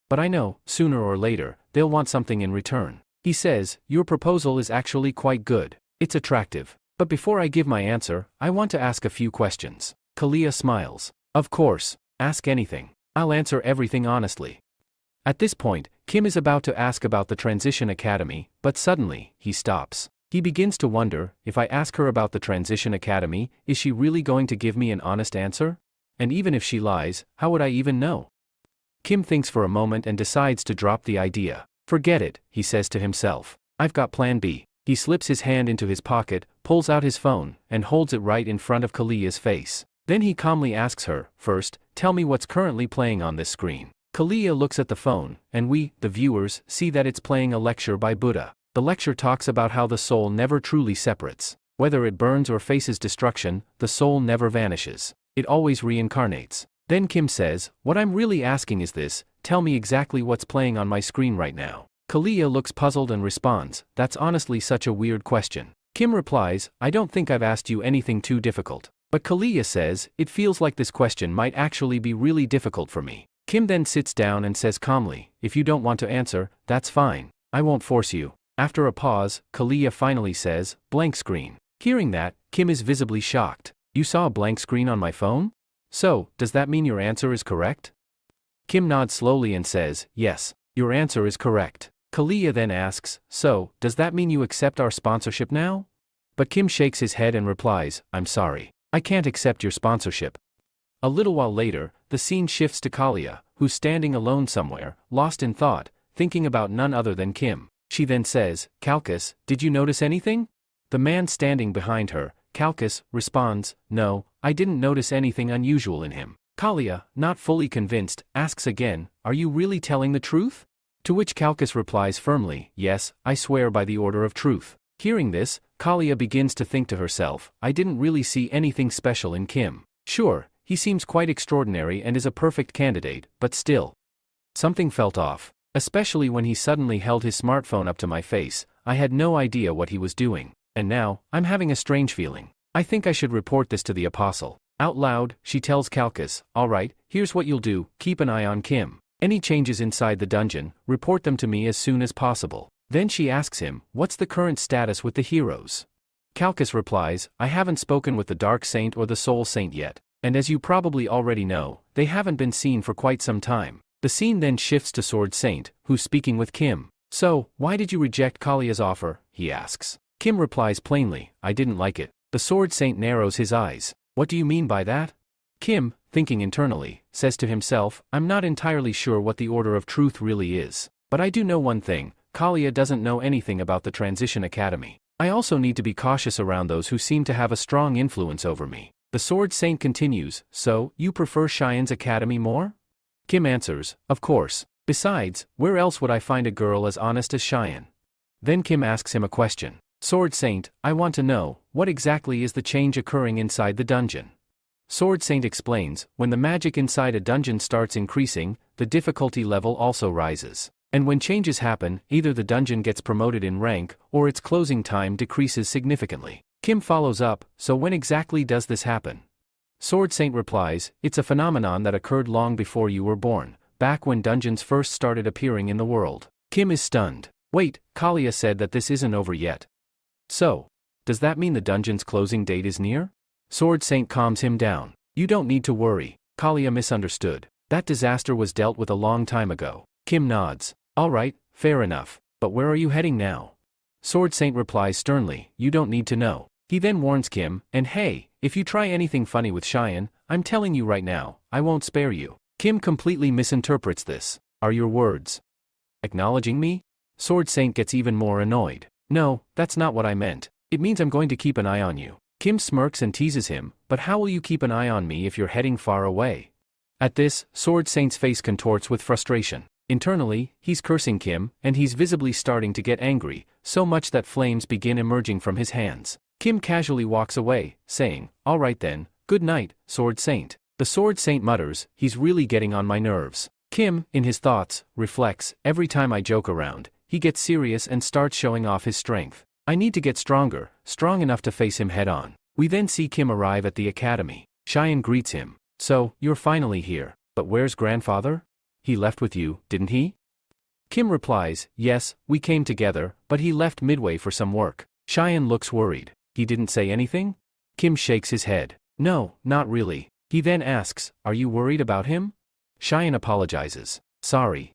But I know, sooner or later, they'll want something in return. He says, your proposal is actually quite good. It's attractive. But before I give my answer, I want to ask a few questions. Kalia smiles. Of course, ask anything. I'll answer everything honestly. At this point, Kim is about to ask about the Transition Academy, but suddenly, he stops. He begins to wonder, if I ask her about the Transition Academy, is she really going to give me an honest answer? And even if she lies, how would I even know? Kim thinks for a moment and decides to drop the idea. Forget it, he says to himself. I've got plan B. He slips his hand into his pocket, pulls out his phone, and holds it right in front of Kalia's face. Then he calmly asks her, first, tell me what's currently playing on this screen. Kalia looks at the phone, and we, the viewers, see that it's playing a lecture by Buddha. The lecture talks about how the soul never truly separates. Whether it burns or faces destruction, the soul never vanishes. It always reincarnates. Then Kim says, what I'm really asking is this, tell me exactly what's playing on my screen right now. Kalia looks puzzled and responds, that's honestly such a weird question. Kim replies, I don't think I've asked you anything too difficult. But Kalia says, it feels like this question might actually be really difficult for me. Kim then sits down and says calmly, if you don't want to answer, that's fine. I won't force you. After a pause, Kalia finally says, blank screen. Hearing that, Kim is visibly shocked. You saw a blank screen on my phone? So, does that mean your answer is correct? Kim nods slowly and says, yes, your answer is correct. Kalia then asks, so, does that mean you accept our sponsorship now? But Kim shakes his head and replies, I'm sorry. I can't accept your sponsorship. A little while later, the scene shifts to Kalia, who's standing alone somewhere, lost in thought, thinking about none other than Kim. She then says, Kalkus, did you notice anything? The man standing behind her, Kalkus, responds, no, I didn't notice anything unusual in him. Kalia, not fully convinced, asks again, are you really telling the truth? To which Kalkus replies firmly, yes, I swear by the Order of Truth. Hearing this, Kalia begins to think to herself, I didn't really see anything special in Kim. Sure, he seems quite extraordinary and is a perfect candidate, but still, something felt off. Especially when he suddenly held his smartphone up to my face. I had no idea what he was doing. And now, I'm having a strange feeling. I think I should report this to the apostle. Out loud, she tells Kalkus, alright, here's what you'll do, keep an eye on Kim. Any changes inside the dungeon, report them to me as soon as possible. Then she asks him, what's the current status with the heroes? Kalkus replies, I haven't spoken with the Dark Saint or the Soul Saint yet. And as you probably already know, they haven't been seen for quite some time. The scene then shifts to Sword Saint, who's speaking with Kim. So, why did you reject Kalia's offer? He asks. Kim replies plainly, I didn't like it. The Sword Saint narrows his eyes. What do you mean by that? Kim, thinking internally, says to himself, I'm not entirely sure what the order of truth really is. But I do know one thing, Kalia doesn't know anything about the Transition Academy. I also need to be cautious around those who seem to have a strong influence over me. The Sword Saint continues, so, you prefer Cheyenne's academy more? Kim answers, of course. Besides, where else would I find a girl as honest as Cheyenne? Then Kim asks him a question. Sword Saint, I want to know, what exactly is the change occurring inside the dungeon? Sword Saint explains, when the magic inside a dungeon starts increasing, the difficulty level also rises. And when changes happen, either the dungeon gets promoted in rank, or its closing time decreases significantly. Kim follows up, so when exactly does this happen? Sword Saint replies, it's a phenomenon that occurred long before you were born, back when dungeons first started appearing in the world. Kim is stunned. Wait, Kalia said that this isn't over yet. So, does that mean the dungeon's closing date is near? Sword Saint calms him down. You don't need to worry, Kalia misunderstood. That disaster was dealt with a long time ago. Kim nods. Alright, fair enough, but where are you heading now? Sword Saint replies sternly, you don't need to know. He then warns Kim, and hey, if you try anything funny with Cheyenne, I'm telling you right now, I won't spare you. Kim completely misinterprets this. Are your words acknowledging me? Sword Saint gets even more annoyed. No, that's not what I meant. It means I'm going to keep an eye on you. Kim smirks and teases him, but how will you keep an eye on me if you're heading far away? At this, Sword Saint's face contorts with frustration. Internally, he's cursing Kim, and he's visibly starting to get angry, so much that flames begin emerging from his hands. Kim casually walks away, saying, alright then, good night, Sword Saint. The Sword Saint mutters, he's really getting on my nerves. Kim, in his thoughts, reflects, every time I joke around, he gets serious and starts showing off his strength. I need to get stronger, strong enough to face him head on. We then see Kim arrive at the academy. Cheyenne greets him. So, you're finally here, but where's grandfather? He left with you, didn't he? Kim replies, yes, we came together, but he left midway for some work. Cheyenne looks worried. He didn't say anything? Kim shakes his head. No, not really. He then asks, are you worried about him? Cheyenne apologizes. Sorry.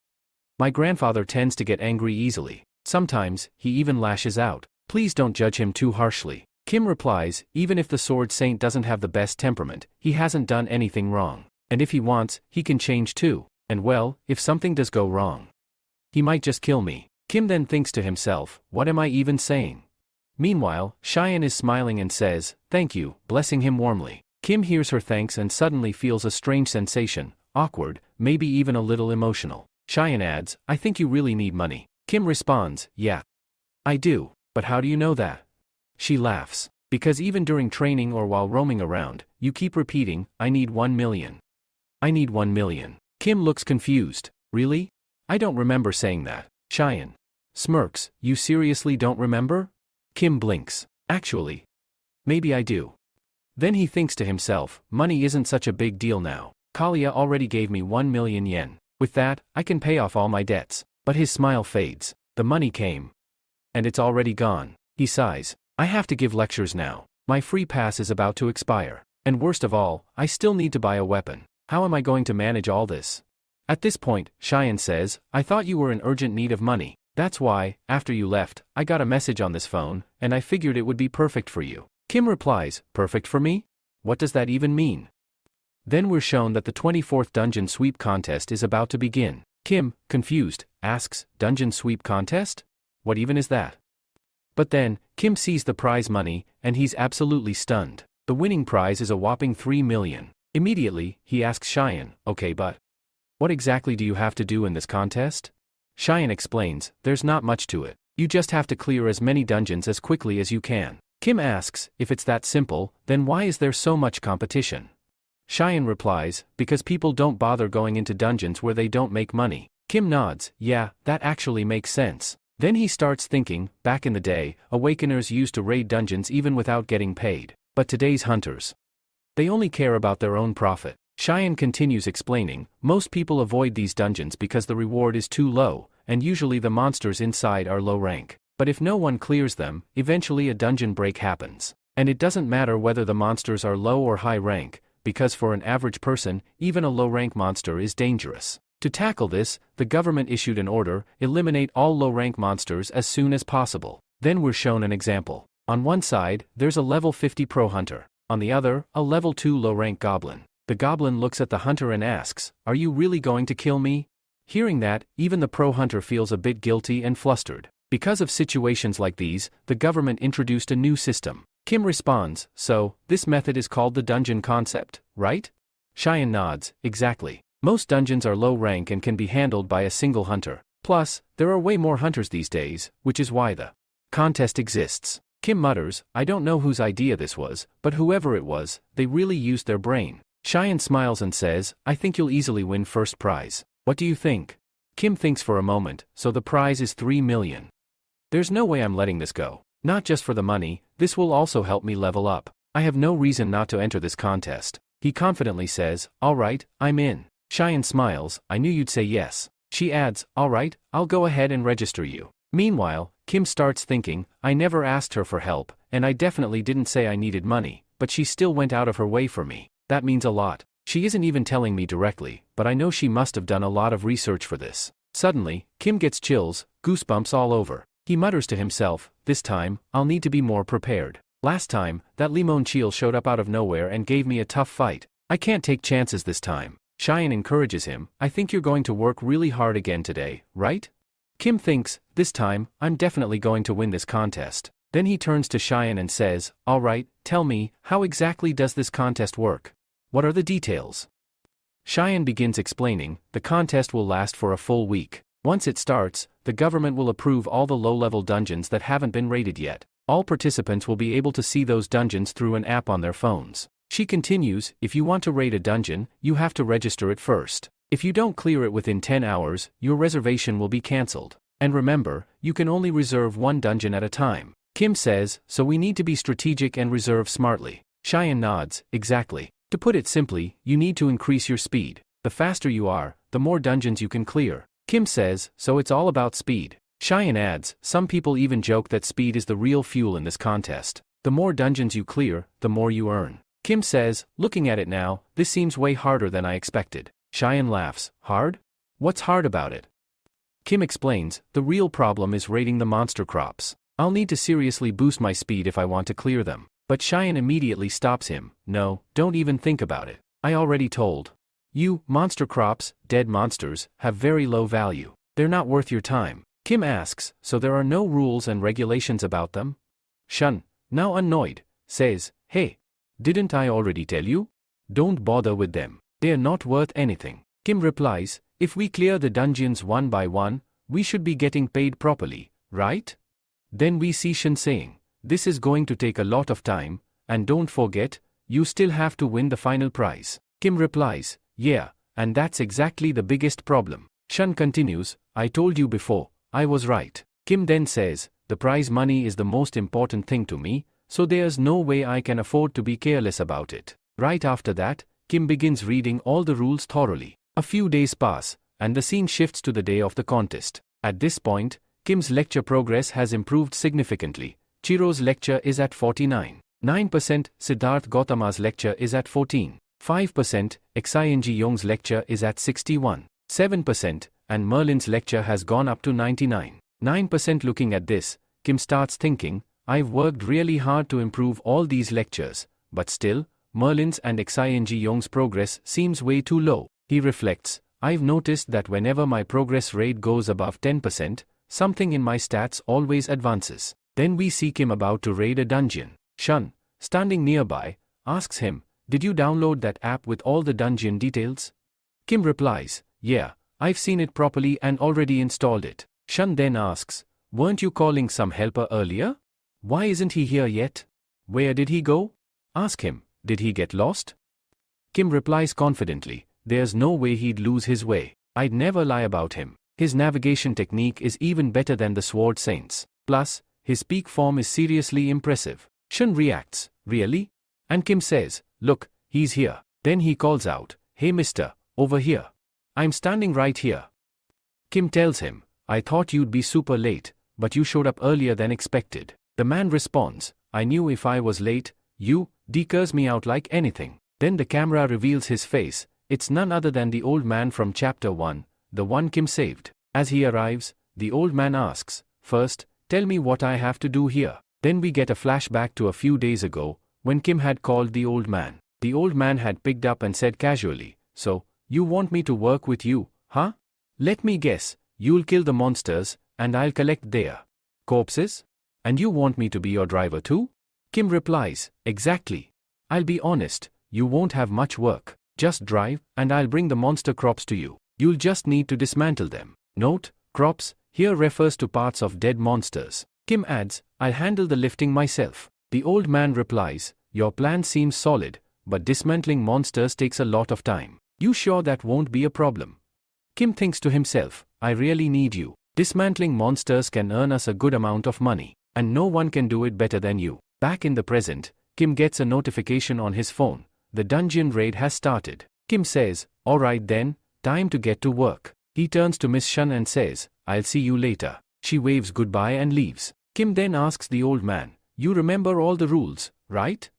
My grandfather tends to get angry easily. Sometimes, he even lashes out. Please don't judge him too harshly. Kim replies, even if the Sword Saint doesn't have the best temperament, he hasn't done anything wrong. And if he wants, he can change too. And well, if something does go wrong, he might just kill me. Kim then thinks to himself, what am I even saying? Meanwhile, Cheyenne is smiling and says, thank you, blessing him warmly. Kim hears her thanks and suddenly feels a strange sensation, awkward, maybe even a little emotional. Cheyenne adds, I think you really need money. Kim responds, yeah. I do, but how do you know that? She laughs. Because even during training or while roaming around, you keep repeating, I need 1 million. I need 1 million. Kim looks confused. Really? I don't remember saying that. Cheyenne smirks, you seriously don't remember? Kim blinks. Actually, maybe I do. Then he thinks to himself, money isn't such a big deal now. Kalia already gave me 1 million yen. With that, I can pay off all my debts. But his smile fades. The money came. And it's already gone. He sighs. I have to give lectures now. My free pass is about to expire. And worst of all, I still need to buy a weapon. How am I going to manage all this? At this point, Cheyenne says, I thought you were in urgent need of money. That's why, after you left, I got a message on this phone, and I figured it would be perfect for you. Kim replies, perfect for me? What does that even mean? Then we're shown that the 24th Dungeon Sweep Contest is about to begin. Kim, confused, asks, Dungeon Sweep Contest? What even is that? But then, Kim sees the prize money, and he's absolutely stunned. The winning prize is a whopping 3 million. Immediately, he asks Cheyenne, okay but what exactly do you have to do in this contest? Cheyenne explains, there's not much to it. You just have to clear as many dungeons as quickly as you can. Kim asks, if it's that simple, then why is there so much competition? Cheyenne replies, because people don't bother going into dungeons where they don't make money. Kim nods, yeah, that actually makes sense. Then he starts thinking, back in the day, Awakeners used to raid dungeons even without getting paid. But today's hunters, they only care about their own profit. Cheyenne continues explaining, most people avoid these dungeons because the reward is too low, and usually the monsters inside are low rank. But if no one clears them, eventually a dungeon break happens. And it doesn't matter whether the monsters are low or high rank, because for an average person, even a low-rank monster is dangerous. To tackle this, the government issued an order, eliminate all low-rank monsters as soon as possible. Then we're shown an example. On one side, there's a level 50 pro hunter. On the other, a level 2 low-rank goblin. The goblin looks at the hunter and asks, "Are you really going to kill me?" Hearing that, even the pro hunter feels a bit guilty and flustered. Because of situations like these, the government introduced a new system. Kim responds, "So, this method is called the dungeon concept, right?" Cheyenne nods, "Exactly. Most dungeons are low rank and can be handled by a single hunter. Plus, there are way more hunters these days, which is why the contest exists." Kim mutters, "I don't know whose idea this was, but whoever it was, they really used their brain." Cheyenne smiles and says, "I think you'll easily win first prize. What do you think?" Kim thinks for a moment, "So the prize is 3 million. There's no way I'm letting this go. Not just for the money, this will also help me level up. I have no reason not to enter this contest." He confidently says, "All right, I'm in." Cheyenne smiles, "I knew you'd say yes." She adds, "All right, I'll go ahead and register you." Meanwhile, Kim starts thinking, "I never asked her for help, and I definitely didn't say I needed money, but she still went out of her way for me. That means a lot. She isn't even telling me directly, but I know she must have done a lot of research for this." Suddenly, Kim gets chills, goosebumps all over. He mutters to himself, "This time, I'll need to be more prepared. Last time, that Limon Cheel showed up out of nowhere and gave me a tough fight. I can't take chances this time." Cheyenne encourages him, "I think you're going to work really hard again today, right?" Kim thinks, "This time, I'm definitely going to win this contest." Then he turns to Cheyenne and says, "All right, tell me, how exactly does this contest work? What are the details?" Cheyenne begins explaining, "The contest will last for a full week. Once it starts, the government will approve all the low-level dungeons that haven't been rated yet. All participants will be able to see those dungeons through an app on their phones." She continues, "If you want to raid a dungeon, you have to register it first. If you don't clear it within 10 hours, your reservation will be cancelled. And remember, you can only reserve one dungeon at a time." Kim says, "So we need to be strategic and reserve smartly." Cheyenne nods, "Exactly. To put it simply, you need to increase your speed. The faster you are, the more dungeons you can clear." Kim says, "So it's all about speed." Cheyenne adds, "Some people even joke that speed is the real fuel in this contest. The more dungeons you clear, the more you earn." Kim says, "Looking at it now, this seems way harder than I expected." Cheyenne laughs, "Hard? What's hard about it?" Kim explains, "The real problem is raiding the monster crops. I'll need to seriously boost my speed if I want to clear them." But Cheyenne immediately stops him, "No, don't even think about it. I already told you, monster crops, dead monsters, have very low value. They're not worth your time." Kim asks, "So there are no rules and regulations about them?" Shun, now annoyed, says, "Hey, didn't I already tell you? Don't bother with them. They're not worth anything." Kim replies, "If we clear the dungeons one by one, we should be getting paid properly, right?" Then we see Shun saying, "This is going to take a lot of time, and don't forget, you still have to win the final prize." Kim replies, "Yeah, and that's exactly the biggest problem." Shun continues, "I told you before, I was right." Kim then says, "The prize money is the most important thing to me, so there's no way I can afford to be careless about it." Right after that, Kim begins reading all the rules thoroughly. A few days pass, and the scene shifts to the day of the contest. At this point, Kim's lecture progress has improved significantly. Chiro's lecture is at 49.9%, Siddharth Gautama's lecture is at 14.5%, Xing Yong's lecture is at 61.7%, and Merlin's lecture has gone up to 99.9%. Looking at this, Kim starts thinking, "I've worked really hard to improve all these lectures, but still, Merlin's and Xing Yong's progress seems way too low." He reflects, "I've noticed that whenever my progress rate goes above 10%, something in my stats always advances." Then we see Kim about to raid a dungeon. Shun, standing nearby, asks him, "Did you download that app with all the dungeon details?" Kim replies, "Yeah, I've seen it properly and already installed it." Shun then asks, "Weren't you calling some helper earlier? Why isn't he here yet? Where did he go? Ask him, did he get lost?" Kim replies confidently, "There's no way he'd lose his way. I'd never lie about him. His navigation technique is even better than the Sword Saints. Plus, his peak form is seriously impressive." Shun reacts, "Really?" And Kim says, "Look, he's here." Then he calls out, "Hey mister, over here. I'm standing right here." Kim tells him, "I thought you'd be super late, but you showed up earlier than expected." The man responds, "I knew if I was late, you curse me out like anything." Then the camera reveals his face. It's none other than the old man from chapter 1, the one Kim saved. As he arrives, the old man asks, "First, tell me what I have to do here." Then we get a flashback to a few days ago, when Kim had called the old man. The old man had picked up and said casually, "So, you want me to work with you, huh? Let me guess, you'll kill the monsters, and I'll collect their corpses? And you want me to be your driver too?" Kim replies, "Exactly. I'll be honest, you won't have much work. Just drive, and I'll bring the monster crops to you. You'll just need to dismantle them." Note, crops here refers to parts of dead monsters. Kim adds, "I'll handle the lifting myself." The old man replies, "Your plan seems solid, but dismantling monsters takes a lot of time. You sure that won't be a problem?" Kim thinks to himself, "I really need you. Dismantling monsters can earn us a good amount of money, and no one can do it better than you." Back in the present, Kim gets a notification on his phone. The dungeon raid has started. Kim says, "Alright then, time to get to work." He turns to Miss Shun and says, "I'll see you later." She waves goodbye and leaves. Kim then asks the old man, "You remember all the rules, right?"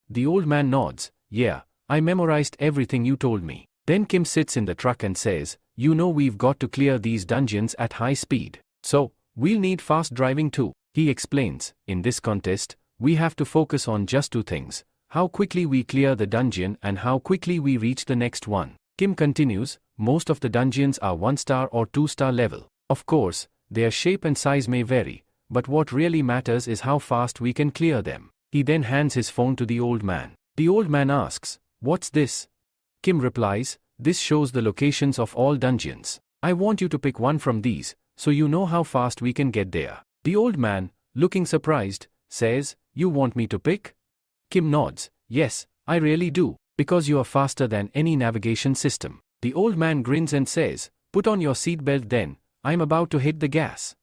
The old man nods, "Yeah, I memorized everything you told me." Then Kim sits in the truck and says, "You know we've got to clear these dungeons at high speed. So, we'll need fast driving too." He explains, "In this contest, we have to focus on just two things: how quickly we clear the dungeon and how quickly we reach the next one." Kim continues, "Most of the dungeons are 1-star or 2-star level. Of course, their shape and size may vary, but what really matters is how fast we can clear them." He then hands his phone to the old man. The old man asks, "What's this?" Kim replies, "This shows the locations of all dungeons. I want you to pick one from these, so you know how fast we can get there." The old man, looking surprised, says, "You want me to pick?" Kim nods, "Yes, I really do, because you are faster than any navigation system." The old man grins and says, "Put on your seatbelt then, I'm about to hit the gas."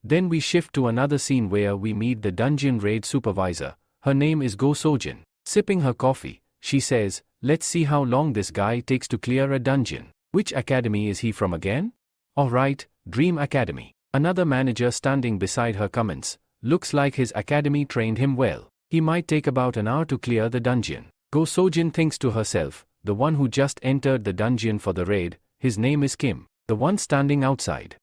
Then we shift to another scene where we meet the dungeon raid supervisor. Her name is Go Sojin. Sipping her coffee, she says, "Let's see how long this guy takes to clear a dungeon. Which academy is he from again?" "Alright, Dream Academy." Another manager standing beside her comments, "Looks like his academy trained him well. He might take about an hour to clear the dungeon." Go Sojin thinks to herself, the one who just entered the dungeon for the raid, his name is Kim, the one standing outside.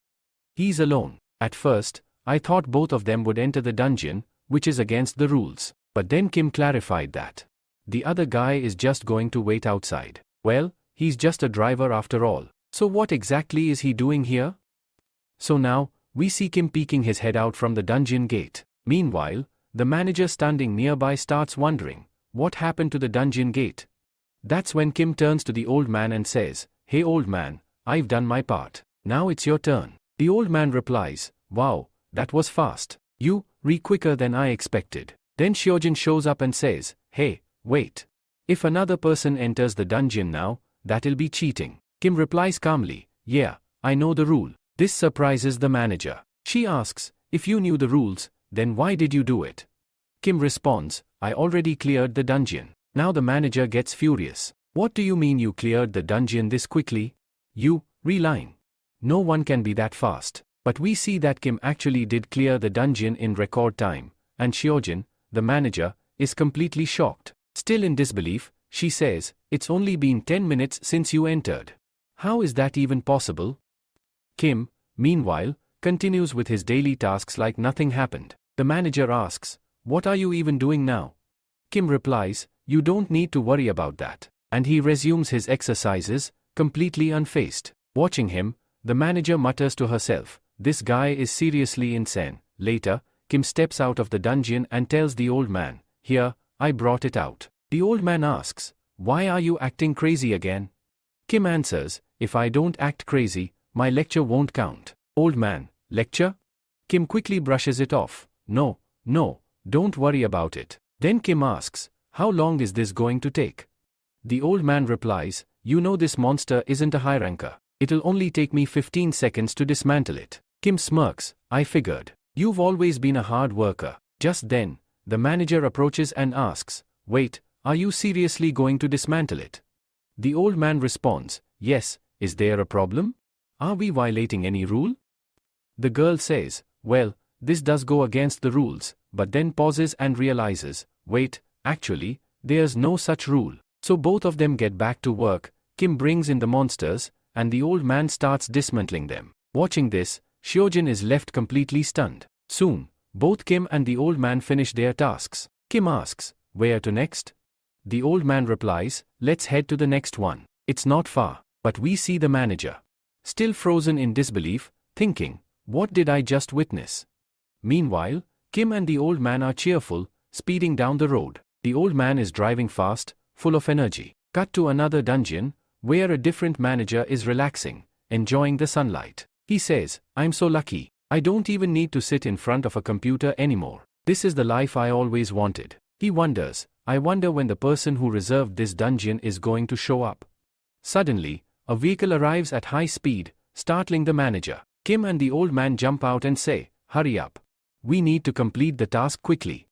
He's alone. At first, I thought both of them would enter the dungeon, which is against the rules. But then Kim clarified that the other guy is just going to wait outside. Well, he's just a driver after all. So what exactly is he doing here? So now, we see Kim peeking his head out from the dungeon gate. Meanwhile, the manager standing nearby starts wondering, what happened to the dungeon gate? That's when Kim turns to the old man and says, "Hey old man, I've done my part. Now it's your turn." The old man replies, "Wow, that was fast. You quicker than I expected." Then Hyojin shows up and says, "Hey, wait. If another person enters the dungeon now, that'll be cheating." Kim replies calmly, "Yeah, I know the rule." This surprises the manager. She asks, "If you knew the rules, then why did you do it?" Kim responds, "I already cleared the dungeon." Now the manager gets furious. "What do you mean you cleared the dungeon this quickly? You lying. No one can be that fast." But we see that Kim actually did clear the dungeon in record time, and Hyojin, the manager, is completely shocked. Still in disbelief, she says, "It's only been 10 minutes since you entered. How is that even possible?" Kim, meanwhile, continues with his daily tasks like nothing happened. The manager asks, "What are you even doing now?" Kim replies, "You don't need to worry about that." And he resumes his exercises, completely unfazed. Watching him, the manager mutters to herself, "This guy is seriously insane." Later, Kim steps out of the dungeon and tells the old man, "Here, I brought it out." The old man asks, "Why are you acting crazy again?" Kim answers, "If I don't act crazy, my lecture won't count." Old man, "Lecture?" Kim quickly brushes it off. No, don't worry about it." Then Kim asks, "How long is this going to take?" The old man replies, "You know this monster isn't a high ranker. It'll only take me 15 seconds to dismantle it." Kim smirks, "I figured. You've always been a hard worker." Just then, the manager approaches and asks, "Wait, are you seriously going to dismantle it?" The old man responds, "Yes, is there a problem? Are we violating any rule?" The girl says, "Well, this does go against the rules," but then pauses and realizes, "Wait, actually, there's no such rule." So both of them get back to work. Kim brings in the monsters, and the old man starts dismantling them. Watching this, Hyojin is left completely stunned. Soon, both Kim and the old man finish their tasks. Kim asks, where to next? The old man replies, let's head to the next one. It's not far, but we see the manager. Still frozen in disbelief, thinking, what did I just witness? Meanwhile, Kim and the old man are cheerful, speeding down the road. The old man is driving fast, full of energy. Cut to another dungeon, where a different manager is relaxing, enjoying the sunlight. He says, I'm so lucky. I don't even need to sit in front of a computer anymore. This is the life I always wanted. He wonders, I wonder when the person who reserved this dungeon is going to show up. Suddenly, a vehicle arrives at high speed, startling the manager. Kim and the old man jump out and say, hurry up. We need to complete the task quickly.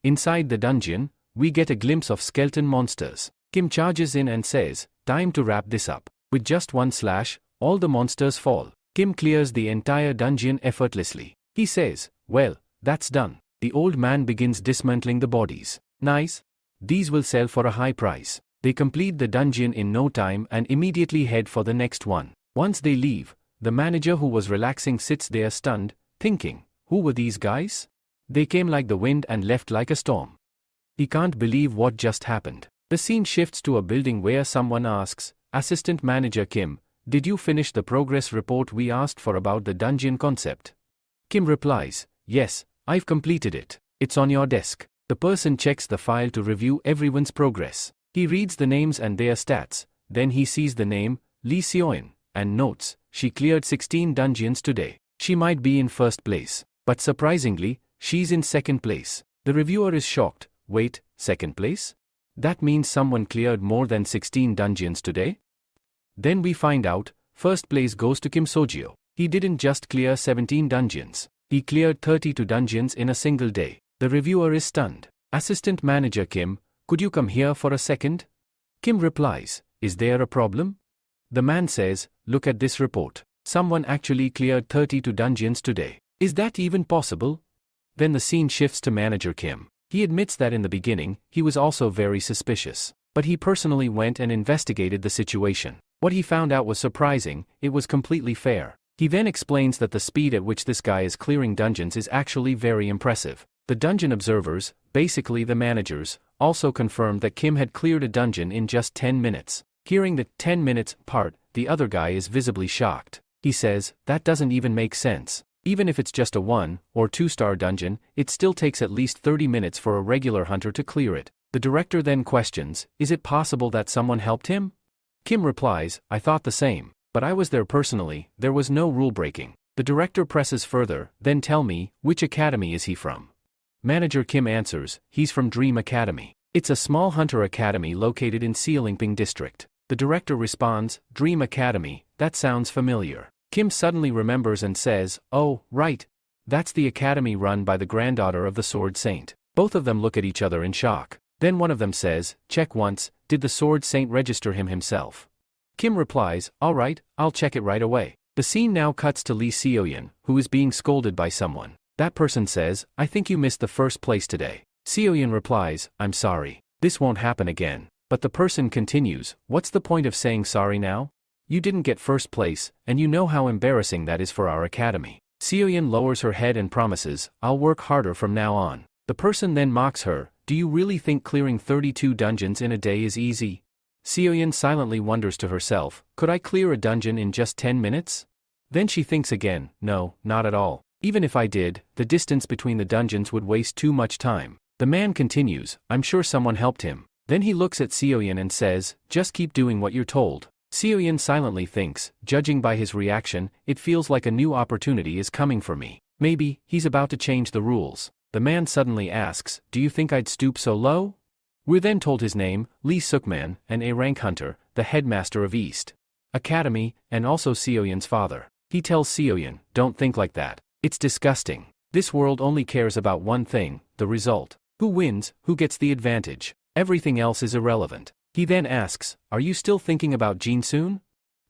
Inside the dungeon, we get a glimpse of skeleton monsters. Kim charges in and says, time to wrap this up. With just one slash, all the monsters fall. Kim clears the entire dungeon effortlessly. He says, well, that's done. The old man begins dismantling the bodies. Nice. These will sell for a high price. They complete the dungeon in no time and immediately head for the next one. Once they leave, the manager who was relaxing sits there stunned, thinking, who were these guys? They came like the wind and left like a storm. He can't believe what just happened. The scene shifts to a building where someone asks, Assistant Manager Kim, did you finish the progress report we asked for about the dungeon concept? Kim replies, yes, I've completed it. It's on your desk. The person checks the file to review everyone's progress. He reads the names and their stats, then he sees the name, Lee Seoin, and notes, she cleared 16 dungeons today. She might be in first place, but surprisingly, she's in second place. The reviewer is shocked. Wait, second place? That means someone cleared more than 16 dungeons today? Then we find out, first place goes to Kim Sojio. He didn't just clear 17 dungeons. He cleared 32 dungeons in a single day. The reviewer is stunned. Assistant Manager Kim, could you come here for a second? Kim replies, is there a problem? The man says, look at this report. Someone actually cleared 32 dungeons today. Is that even possible? Then the scene shifts to Manager Kim. He admits that in the beginning, he was also very suspicious. But he personally went and investigated the situation. What he found out was surprising, it was completely fair. He then explains that the speed at which this guy is clearing dungeons is actually very impressive. The dungeon observers, basically the managers, also confirmed that Kim had cleared a dungeon in just 10 minutes. Hearing the 10 minutes part, the other guy is visibly shocked. He says, that doesn't even make sense. Even if it's just a 1 or 2-star dungeon, it still takes at least 30 minutes for a regular hunter to clear it. The director then questions, is it possible that someone helped him? Kim replies, I thought the same. But I was there personally, there was no rule breaking. The director presses further, then tell me, which academy is he from? Manager Kim answers, he's from Dream Academy. It's a small hunter academy located in Sealingping district. The director responds, Dream Academy, that sounds familiar. Kim suddenly remembers and says, oh, right. That's the academy run by the granddaughter of the Sword Saint. Both of them look at each other in shock. Then one of them says, check once, did the Sword Saint register him himself? Kim replies, alright, I'll check it right away. The scene now cuts to Lee Seoyin, who is being scolded by someone. That person says, I think you missed the first place today. Seoyin replies, I'm sorry. This won't happen again. But the person continues, what's the point of saying sorry now? You didn't get first place, and you know how embarrassing that is for our academy. Seoyin lowers her head and promises, I'll work harder from now on. The person then mocks her, do you really think clearing 32 dungeons in a day is easy? Seoyin silently wonders to herself, could I clear a dungeon in just 10 minutes? Then she thinks again, no, not at all. Even if I did, the distance between the dungeons would waste too much time. The man continues, I'm sure someone helped him. Then he looks at Seoyin and says, just keep doing what you're told. Seoyin silently thinks, judging by his reaction, it feels like a new opportunity is coming for me. Maybe, he's about to change the rules. The man suddenly asks, do you think I'd stoop so low? We're then told his name, Lee Sukman, an A-rank hunter, the headmaster of East Academy, and also Seoyin's father. He tells Seoyin, don't think like that. It's disgusting. This world only cares about one thing, the result. Who wins, who gets the advantage. Everything else is irrelevant. He then asks, are you still thinking about Jin-soon?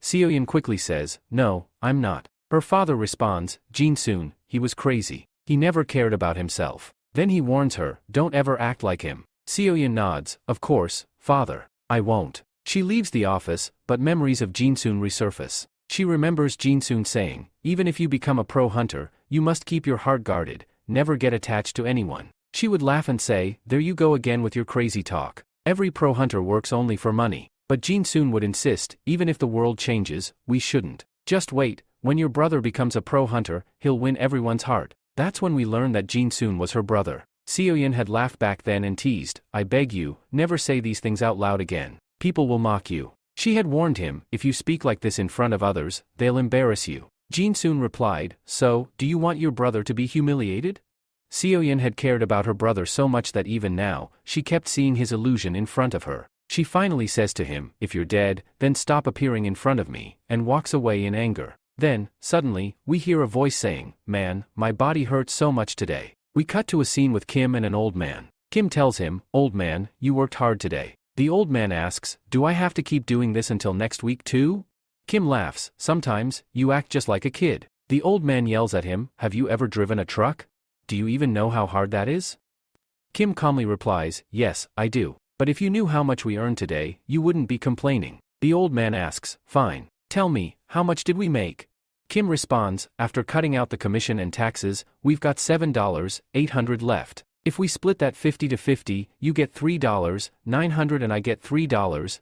Seoyin quickly says, no, I'm not. Her father responds, Jin-soon, he was crazy. He never cared about himself. Then he warns her, don't ever act like him. Seoyin nods, of course, father. I won't. She leaves the office, but memories of Jin-soon resurface. She remembers Jin-soon saying, even if you become a pro hunter, you must keep your heart guarded, never get attached to anyone. She would laugh and say, "There you go again with your crazy talk. Every pro hunter works only for money." But Jin Soon would insist, even if the world changes, we shouldn't. Just wait, when your brother becomes a pro hunter, he'll win everyone's heart. That's when we learned that Jin Soon was her brother. Seoyin had laughed back then and teased, "I beg you, never say these things out loud again. People will mock you." She had warned him, "If you speak like this in front of others, they'll embarrass you." Jin Soon replied, "So, do you want your brother to be humiliated?" Seoyin had cared about her brother so much that even now, she kept seeing his illusion in front of her. She finally says to him, "If you're dead, then stop appearing in front of me," and walks away in anger. Then, suddenly, we hear a voice saying, "Man, my body hurts so much today." We cut to a scene with Kim and an old man. Kim tells him, "Old man, you worked hard today." The old man asks, "Do I have to keep doing this until next week too?" Kim laughs, "Sometimes, you act just like a kid." The old man yells at him, "Have you ever driven a truck? Do you even know how hard that is?" Kim calmly replies, "Yes, I do. But if you knew how much we earned today, you wouldn't be complaining." The old man asks, "Fine. Tell me, how much did we make?" Kim responds, "After cutting out the commission and taxes, we've got $7,800 left. If we split that 50 to 50, you get $3,900 and I get $3,900.